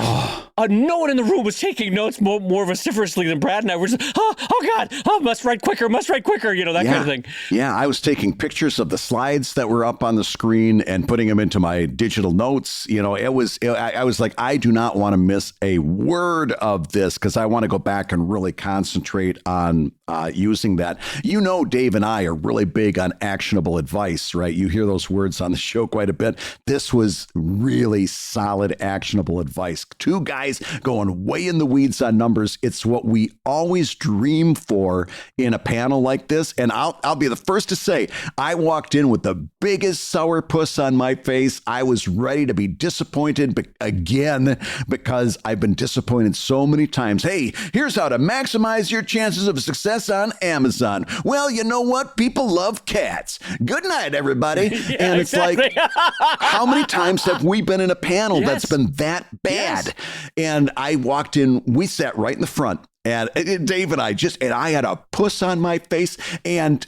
no one in the room was taking notes more vociferously than Brad and I were. Just, oh God, must write quicker, you know, that kind of thing. Yeah, I was taking pictures of the slides that were up on the screen and putting them into my digital notes. You know, I was like, I do not want to miss a word of this because I want to go back and really concentrate on using that. You know, Dave and I are really big on actionable advice, right? You hear those words on the show quite a bit. This was really solid, actionable advice. Two guys going way in the weeds on numbers. It's what we always dream for in a panel like this. And I'll be the first to say, I walked in with the biggest sourpuss on my face. I was ready to be disappointed again because I've been disappointed so many times. Hey, here's how to maximize your chances of success on Amazon. Well, you know what? People love cats. Good night, everybody. And it's like, how many times have we been in a panel that's been that bad? And I walked in, we sat right in the front, and Dave and I had a puss on my face, and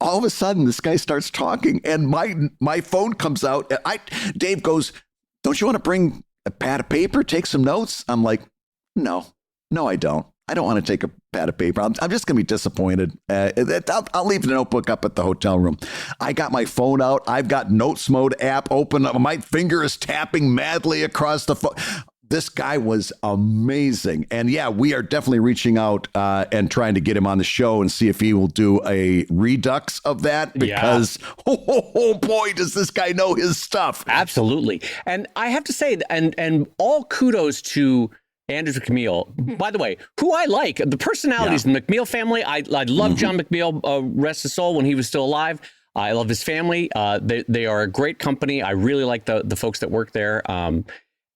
all of a sudden this guy starts talking, and my phone comes out. Dave goes, don't you want to bring a pad of paper, take some notes? I'm like, no, I don't. I don't want to take a pad of paper. I'm just going to be disappointed. I'll leave the notebook up at the hotel room. I got my phone out. I've got Notes Mode app open. My finger is tapping madly across the phone. This guy was amazing. And yeah, we are definitely reaching out and trying to get him on the show and see if he will do a redux of that, because, oh boy, does this guy know his stuff. Absolutely. And I have to say, and all kudos to Anders McNeil, by the way, who I like, the personalities in the McNeil family. I love John McNeil, rest his soul, when he was still alive. I love his family. They are a great company. I really like the folks that work there.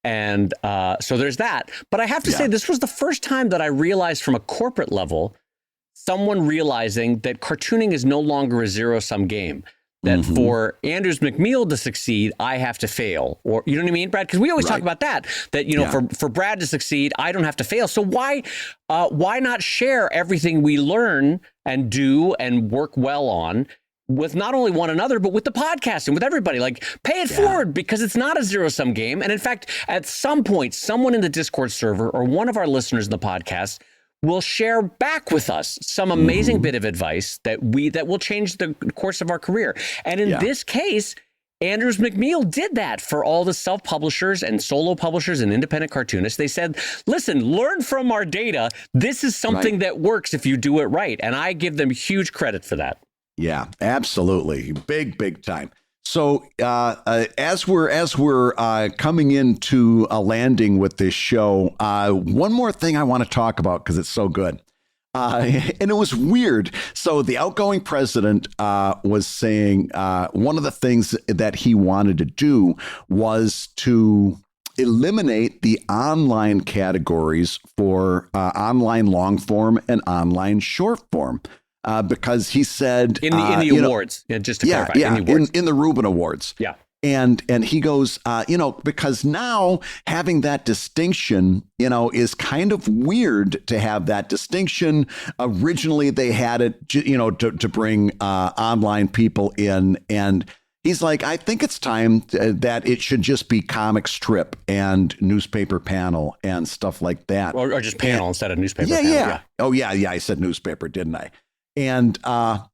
And so there's that. But I have to say, this was the first time that I realized from a corporate level, someone realizing that cartooning is no longer a zero-sum game. That for Anders McNeil to succeed, I have to fail. Or, you know what I mean, Brad? Because we always talk about that you know, for Brad to succeed, I don't have to fail. So why not share everything we learn and do and work well on with not only one another, but with the podcast and with everybody? Like, pay it forward, because it's not a zero-sum game. And in fact, at some point, someone in the Discord server or one of our listeners in the podcast will share back with us some amazing bit of advice that will change the course of our career. And in this case, Anders McNeil did that for all the self-publishers and solo publishers and independent cartoonists. They said, listen, learn from our data. This is something that works if you do it right. And I give them huge credit for that. Yeah, absolutely. Big time. So as we're coming into a landing with this show, one more thing I want to talk about because it's so good. And it was weird. So the outgoing president was saying one of the things that he wanted to do was to eliminate the online categories for online long form and online short form. Because he said in the awards, just to clarify, in the Reuben Awards, and he goes, because now having that distinction, is kind of weird to have that distinction. Originally, they had it, to bring online people in, and he's like, I think it's time that it should just be comic strip and newspaper panel and stuff like that, or just panel instead of newspaper. Yeah. Oh yeah. I said newspaper, didn't I? And I'll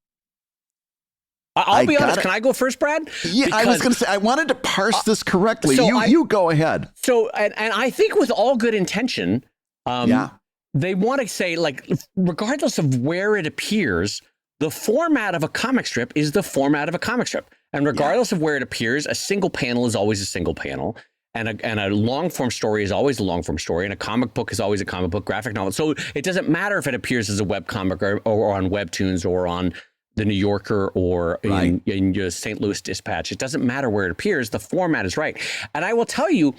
be honest. Can I go first, Brad? Yeah, I was going to say, I wanted to parse this correctly. You go ahead. So, and I think with all good intention, they want to say, like, regardless of where it appears, the format of a comic strip is the format of a comic strip. And regardless of where it appears, a single panel is always a single panel. And a long form story is always a long form story, and a comic book is always a comic book, graphic novel. So it doesn't matter if it appears as a web comic or on Webtoons or on the New Yorker or Right. in your St. Louis Dispatch. It doesn't matter where it appears. The format is right. And I will tell you,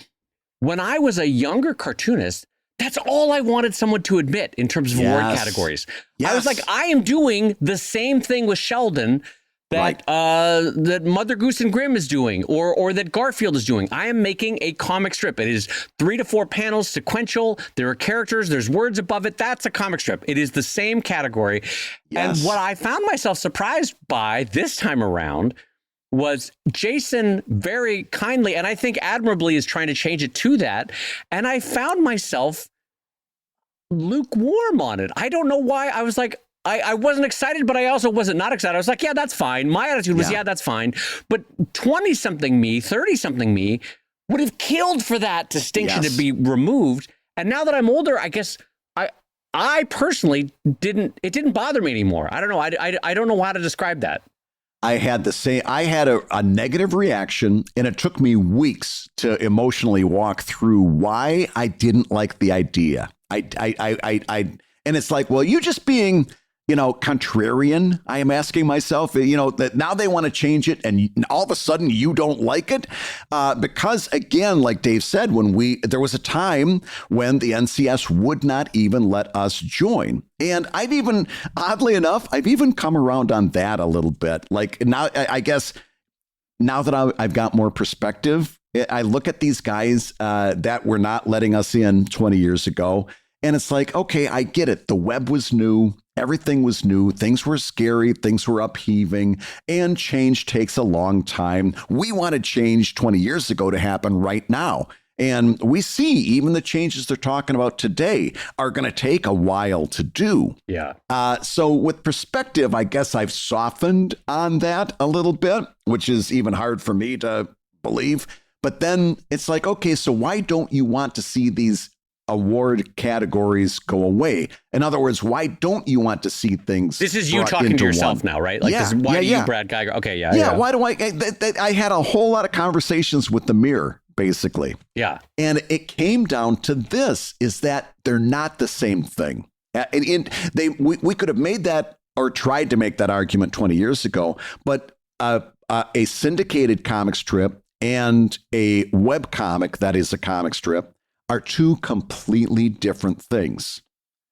when I was a younger cartoonist, that's all I wanted someone to admit in terms of award categories. I was like, I am doing the same thing with Sheldon that that Mother Goose and Grimm is doing, or that Garfield is doing. I am making a comic strip. It is 3 to 4 panels, sequential. There are characters. There's words above it. That's a comic strip. It is the same category. And what I found myself surprised by this time around was Jason very kindly, and I think admirably, is trying to change it to that. And I found myself lukewarm on it. I don't know why. I was like, I wasn't excited, but I also wasn't not excited. I was like, yeah, that's fine. My attitude was, yeah, that's fine. But 20-something me, 30-something me would have killed for that distinction to be removed. And now that I'm older, I guess I personally it didn't bother me anymore. I don't know. I don't know how to describe that. I had a negative reaction, and it took me weeks to emotionally walk through why I didn't like the idea. And it's like, well, you just being, contrarian. I am asking myself, that now they want to change it, and all of a sudden you don't like it, because again, like Dave said, there was a time when the NCS would not even let us join, and oddly enough, I've even come around on that a little bit. Like now, I guess now that I've got more perspective, I look at these guys that were not letting us in 20 years ago. And it's like, okay, I get it. The web was new. Everything was new. Things were scary. Things were upheaving. And change takes a long time. We wanted change 20 years ago to happen right now. And we see even the changes they're talking about today are going to take a while to do. Yeah. So with perspective, I guess I've softened on that a little bit, which is even hard for me to believe. But then it's like, okay, so why don't you want to see these award categories go away? In other words, why don't you want to see things? This is you talking to yourself now, right? Like, why do you, Brad Geiger? Okay, yeah. Why do I had a whole lot of conversations with the mirror, basically. Yeah. And it came down to this, is that they're not the same thing. We could have made that or tried to make that argument 20 years ago, but a syndicated comic strip and a web comic that is a comic strip are two completely different things.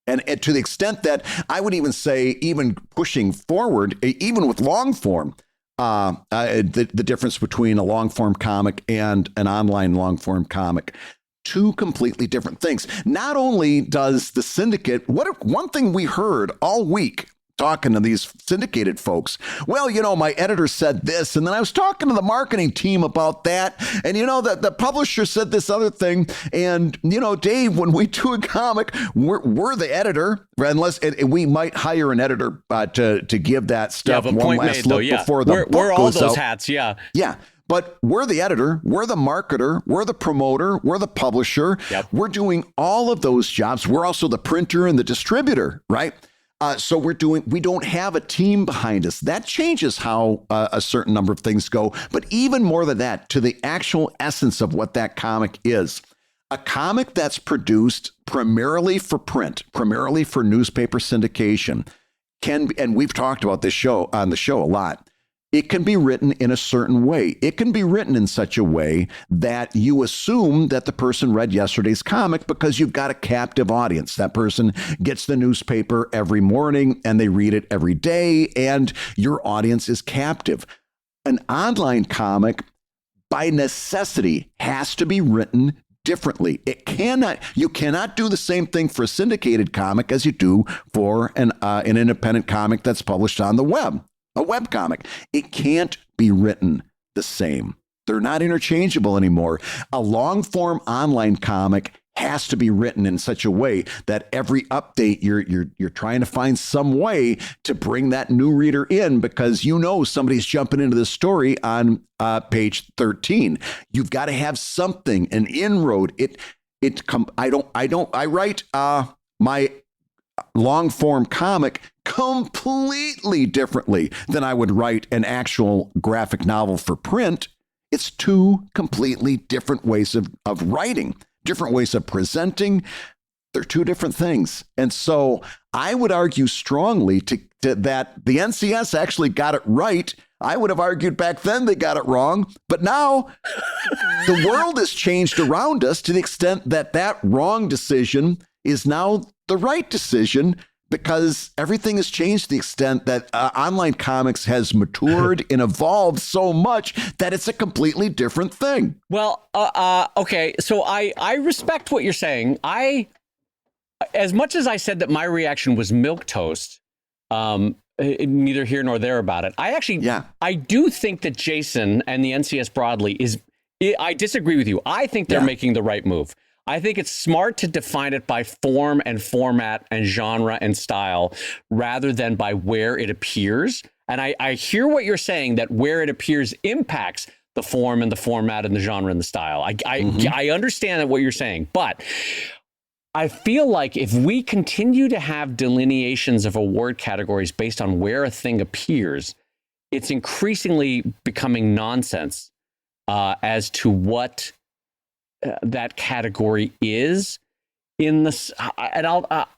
And to the extent that I would even say, even pushing forward, even with long form, the difference between a long form comic and an online long form comic, two completely different things. Not only does the syndicate, one thing we heard all week talking to these syndicated folks, well, my editor said this, and then I was talking to the marketing team about that, and the publisher said this other thing, and Dave, when we do a comic, we're the editor, unless we might hire an editor to give that stuff one last look before the book we're all goes those out. Hats, yeah. But we're the editor, we're the marketer, we're the promoter, we're the publisher. Yep. We're doing all of those jobs. We're also the printer and the distributor, right? So we don't have a team behind us. That changes how a certain number of things go. But even more than that, to the actual essence of what that comic is. A comic that's produced primarily for print, primarily for newspaper syndication, and we've talked about this on the show a lot, it can be written in a certain way. It can be written in such a way that you assume that the person read yesterday's comic because you've got a captive audience. That person gets the newspaper every morning and they read it every day, and your audience is captive. An online comic, by necessity, has to be written differently. You cannot do the same thing for a syndicated comic as you do for an independent comic that's published on the web. A web comic. It can't be written the same. They're not interchangeable anymore. A long form online comic has to be written in such a way that every update you're trying to find some way to bring that new reader in, because somebody's jumping into the story on page 13. You've got to have something, an inroad. I write my long form comic completely differently than I would write an actual graphic novel for print. It's two completely different ways of writing, different ways of presenting. They're two different things. And so I would argue strongly that the NCS actually got it right. I would have argued back then they got it wrong. But now the world has changed around us to the extent that that wrong decision is now the right decision, because everything has changed to the extent that online comics has matured and evolved so much that it's a completely different thing. Well, okay. So I respect what you're saying. As much as I said that my reaction was milquetoast, neither here nor there about it. I do think that Jason and the NCS broadly I disagree with you. I think they're making the right move. I think it's smart to define it by form and format and genre and style rather than by where it appears. And I hear what you're saying, that where it appears impacts the form and the format and the genre and the style. I understand what you're saying, but I feel like if we continue to have delineations of award categories based on where a thing appears, it's increasingly becoming nonsense as to what that category is in this. And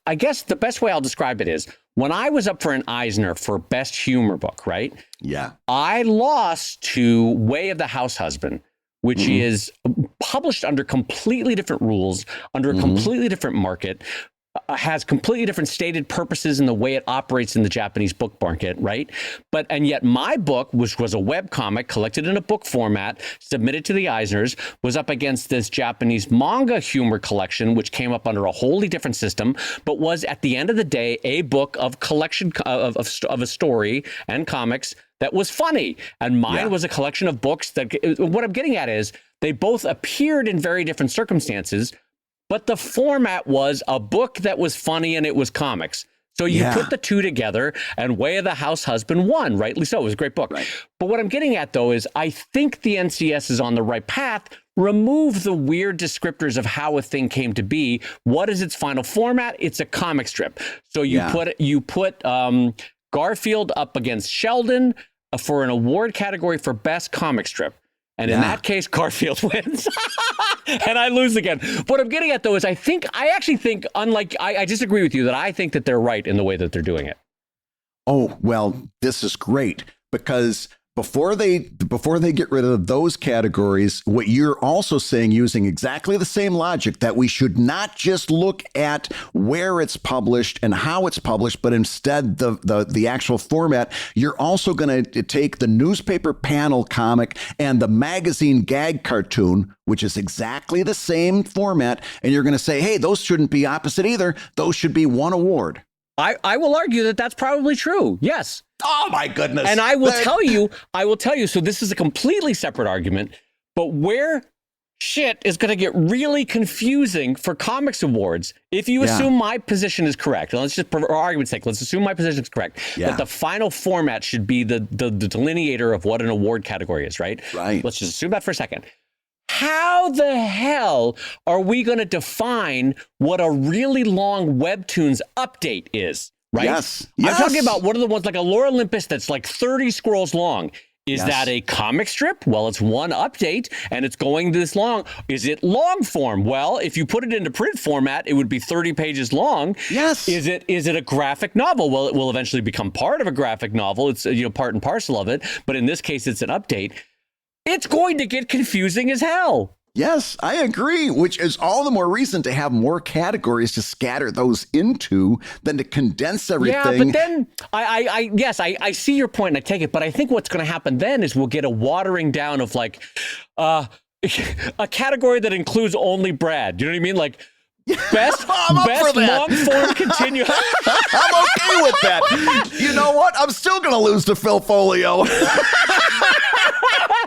I guess the best way I'll describe it is, when I was up for an Eisner for Best Humor Book, right? Yeah. I lost to Way of the House Husband, which is published under completely different rules, under a completely different market, has completely different stated purposes in the way it operates in the Japanese book market, right? And yet my book, which was a webcomic collected in a book format, submitted to the Eisners, was up against this Japanese manga humor collection, which came up under a wholly different system, but was at the end of the day a book of collection of a story and comics that was funny. And mine was a collection of books that, what I'm getting at is, they both appeared in very different circumstances, but the format was a book that was funny and it was comics. So you put the two together, and Way of the House Husband won, rightly so. It was a great book. Right. But what I'm getting at, though, is I think the NCS is on the right path. Remove the weird descriptors of how a thing came to be. What is its final format? It's a comic strip. So you put Garfield up against Sheldon for an award category for best comic strip. And in that case, Garfield wins. And I lose again. What I'm getting at, though, is I actually think, unlike, I disagree with you, that I think that they're right in the way that they're doing it. Oh, well, this is great, because before they get rid of those categories, what you're also saying, using exactly the same logic, that we should not just look at where it's published and how it's published, but instead the actual format. You're also going to take the newspaper panel comic and the magazine gag cartoon, which is exactly the same format, and you're going to say, hey, those shouldn't be opposite either. Those should be one award. I will argue that that's probably true. Yes. Oh, my goodness. And I will tell you, so this is a completely separate argument, but where shit is going to get really confusing for comics awards, if you assume my position is correct, and let's just, for argument's sake, let's assume my position is correct, that the final format should be the delineator of what an award category is, right? Right. Let's just assume that for a second. How the hell are we going to define what a really long Webtoons update is, right? Yes. I'm talking about one of the ones like a Lore Olympus that's like 30 scrolls long. Is that a comic strip? Well, it's one update and it's going this long. Is it long form? Well, if you put it into print format, it would be 30 pages long. Yes. Is it a graphic novel? Well, it will eventually become part of a graphic novel. It's part and parcel of it. But in this case, it's an update. It's going to get confusing as hell. Yes, I agree, which is all the more reason to have more categories to scatter those into than to condense everything. Yeah, but then I see your point and I take it, but I think what's going to happen then is we'll get a watering down of like a category that includes only Brad. You know what I mean? Like best long form continue. I'm okay with that. You know what? I'm still going to lose to Phil Foglio.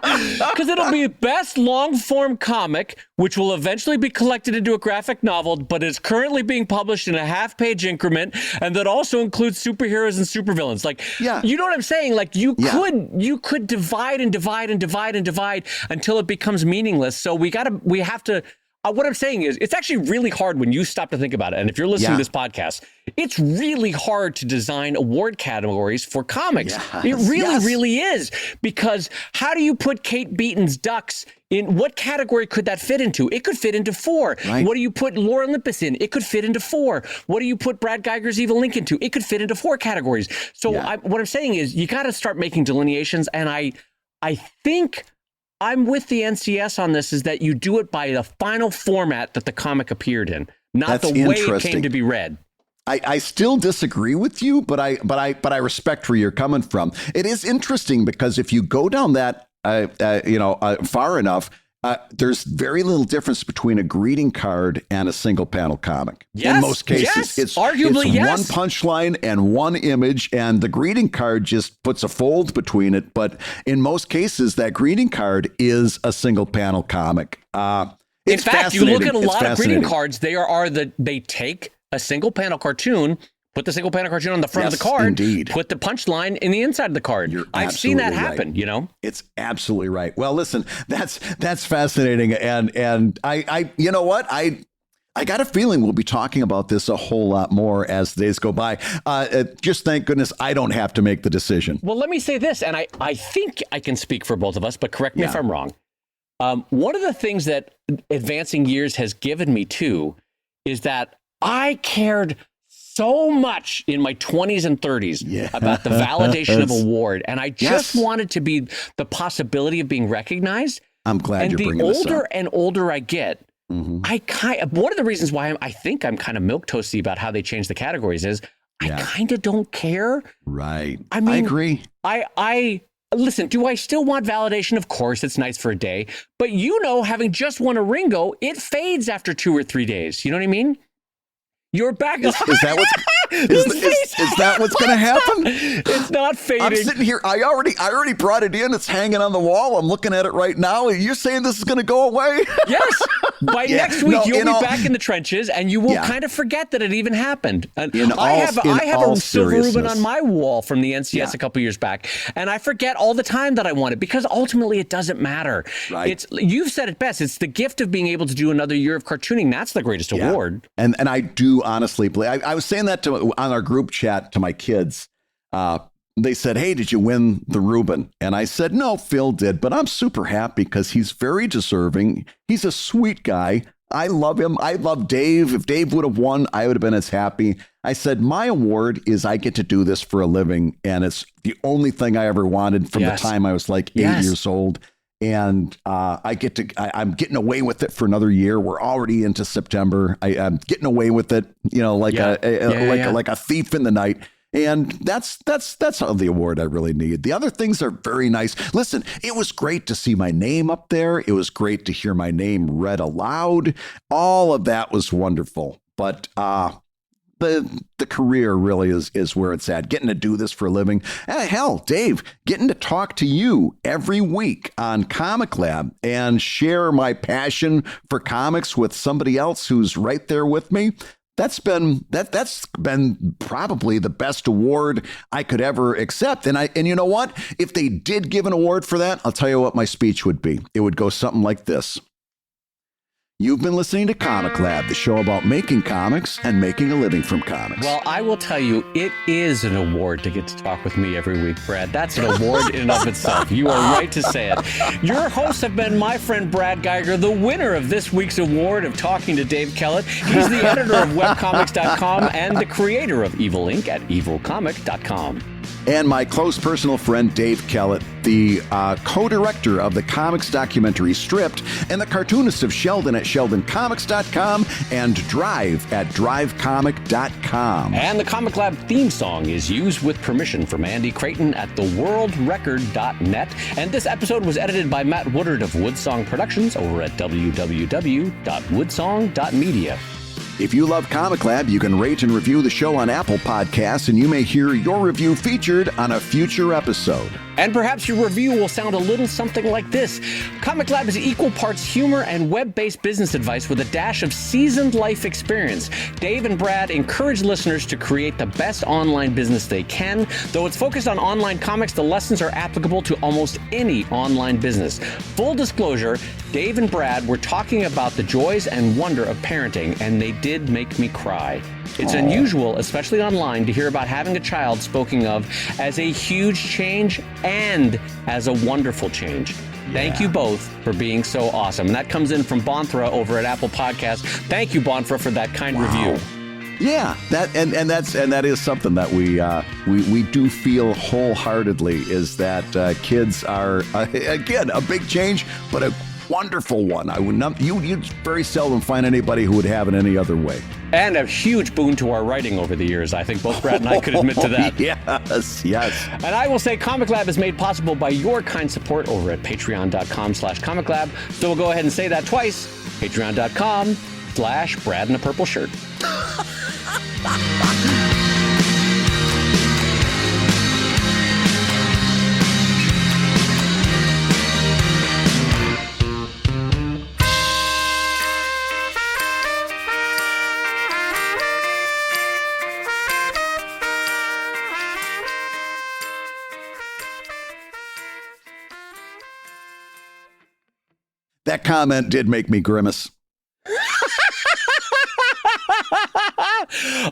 Because it'll be best long form comic, which will eventually be collected into a graphic novel, but is currently being published in a half-page increment, and that also includes superheroes and supervillains. Like, you know what I'm saying? Like, you could divide and divide and divide and divide until it becomes meaningless. So we have to. what I'm saying is it's actually really hard when you stop to think about it. And if you're listening to this podcast, it's really hard to design award categories for comics. Yes. It really is. Because how do you put Kate Beaton's Ducks in? What category could that fit into? It could fit into 4. Right. What do you put Laura Olympus in? It could fit into 4. What do you put Brad Geiger's Evil Link into? It could fit into 4 categories. So what I'm saying is you got to start making delineations. And I think I'm with the NCS on this, is that you do it by the final format that the comic appeared in, not the way it came to be read. I still disagree with you, but I respect where you're coming from. It is interesting because if you go down that far enough, there's very little difference between a greeting card and a single panel comic. Yes, in most cases, it's arguably one punchline and one image, and the greeting card just puts a fold between it. But in most cases, that greeting card is a single panel comic. In fact, you look at a lot of greeting cards, they take a single panel cartoon, put the single panel cartoon on the front of the card, put the punchline in the inside of the card. I've seen that happen, It's absolutely right. Well, listen, that's fascinating. And I you know what? I got a feeling we'll be talking about this a whole lot more as the days go by. Just thank goodness I don't have to make the decision. Well, let me say this, and I think I can speak for both of us, but correct me if I'm wrong. One of the things that advancing years has given me too is that I cared so much in my 20s and 30s about the validation of award. And I just wanted to be the possibility of being recognized. I'm glad you're bringing this up. And the older and older I get, one of the reasons why I think I'm kind of milquetoasty about how they changed the categories is I kind of don't care. Right. I mean, I agree. Listen, do I still want validation? Of course, it's nice for a day. But having just won a Ringo, it fades after 2 or 3 days. You know what I mean? You're back. Is that what's going to happen? It's not fading. I'm sitting here. I already brought it in. It's hanging on the wall. I'm looking at it right now. You're saying this is going to go away? Yes. By next week, you'll be back in the trenches, and you will kind of forget that it even happened. And I have a silver Reuben on my wall from the NCS a couple years back, and I forget all the time that I won it because ultimately it doesn't matter. Right. You've said it best. It's the gift of being able to do another year of cartooning. That's the greatest award. And I do honestly believe. I was saying that on our group chat to my kids. They said, "Hey, did you win the Reuben?" And I said, "No, Phil did, but I'm super happy because he's very deserving. He's a sweet guy. I love him. I love Dave. If Dave would have won, I would have been as happy." I said, "My award is I get to do this for a living, and it's the only thing I ever wanted from the time I was like 8 years old." And I'm getting away with it for another year. We're already into September. I'm getting away with it, like a thief in the night. And that's all the award I really need. The other things are very nice. Listen, it was great to see my name up there. It was great to hear my name read aloud. All of that was wonderful. But the career really is where it's at. Getting to do this for a living. Hell, Dave, getting to talk to you every week on Comic Lab and share my passion for comics with somebody else who's right there with me. That's been probably the best award I could ever accept. And you know what? If they did give an award for that, I'll tell you what my speech would be. It would go something like this. You've been listening to Comic Lab, the show about making comics and making a living from comics. Well, I will tell you, it is an award to get to talk with me every week, Brad. That's an award in and of itself. You are right to say it. Your hosts have been my friend Brad Geiger, the winner of this week's award of talking to Dave Kellett. He's the editor of webcomics.com and the creator of Evil Inc. at evilcomic.com. And my close personal friend, Dave Kellett, the co-director of the comics documentary Stripped and the cartoonist of Sheldon at sheldoncomics.com and Drive at drivecomic.com. And the Comic Lab theme song is used with permission from Andy Creighton at theworldrecord.net. And this episode was edited by Matt Woodard of Woodsong Productions over at www.woodsong.media. If you love Comic Lab, you can rate and review the show on Apple Podcasts, and you may hear your review featured on a future episode. And perhaps your review will sound a little something like this. Comic Lab is equal parts humor and web-based business advice with a dash of seasoned life experience. Dave and Brad encourage listeners to create the best online business they can. Though it's focused on online comics, the lessons are applicable to almost any online business. Full disclosure, Dave and Brad were talking about the joys and wonder of parenting, and they did make me cry. It's unusual, especially online, to hear about having a child spoken of as a huge change and as a wonderful change. Thank you both for being so awesome. And that comes in from Bonthra over at Apple Podcasts. Thank you, Bonthra, for that kind review. Yeah, that is something that we do feel wholeheartedly, is that kids are again a big change, but a wonderful one. I would not you'd very seldom find anybody who would have it any other way. And a huge boon to our writing over the years. I think both Brad and I could admit to that. Yes. And I will say Comic Lab is made possible by your kind support over at patreon.com/Comic Lab. So we'll go ahead and say that twice. Patreon.com/Brad in a purple shirt. That comment did make me grimace.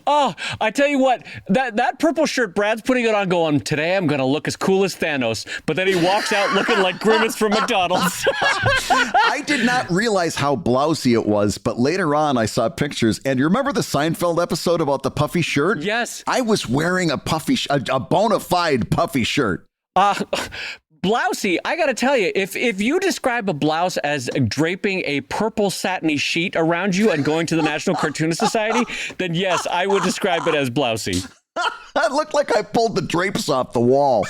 Oh, I tell you what, that purple shirt, Brad's putting it on going, today I'm going to look as cool as Thanos. But then he walks out looking like Grimace from McDonald's. I did not realize how blousy it was, but later on I saw pictures. And you remember the Seinfeld episode about the puffy shirt? Yes. I was wearing a bona fide puffy shirt. Blousy, I got to tell you, if you describe a blouse as draping a purple satiny sheet around you and going to the National Cartoonist Society, then yes, I would describe it as blousy. It looked like I pulled the drapes off the wall.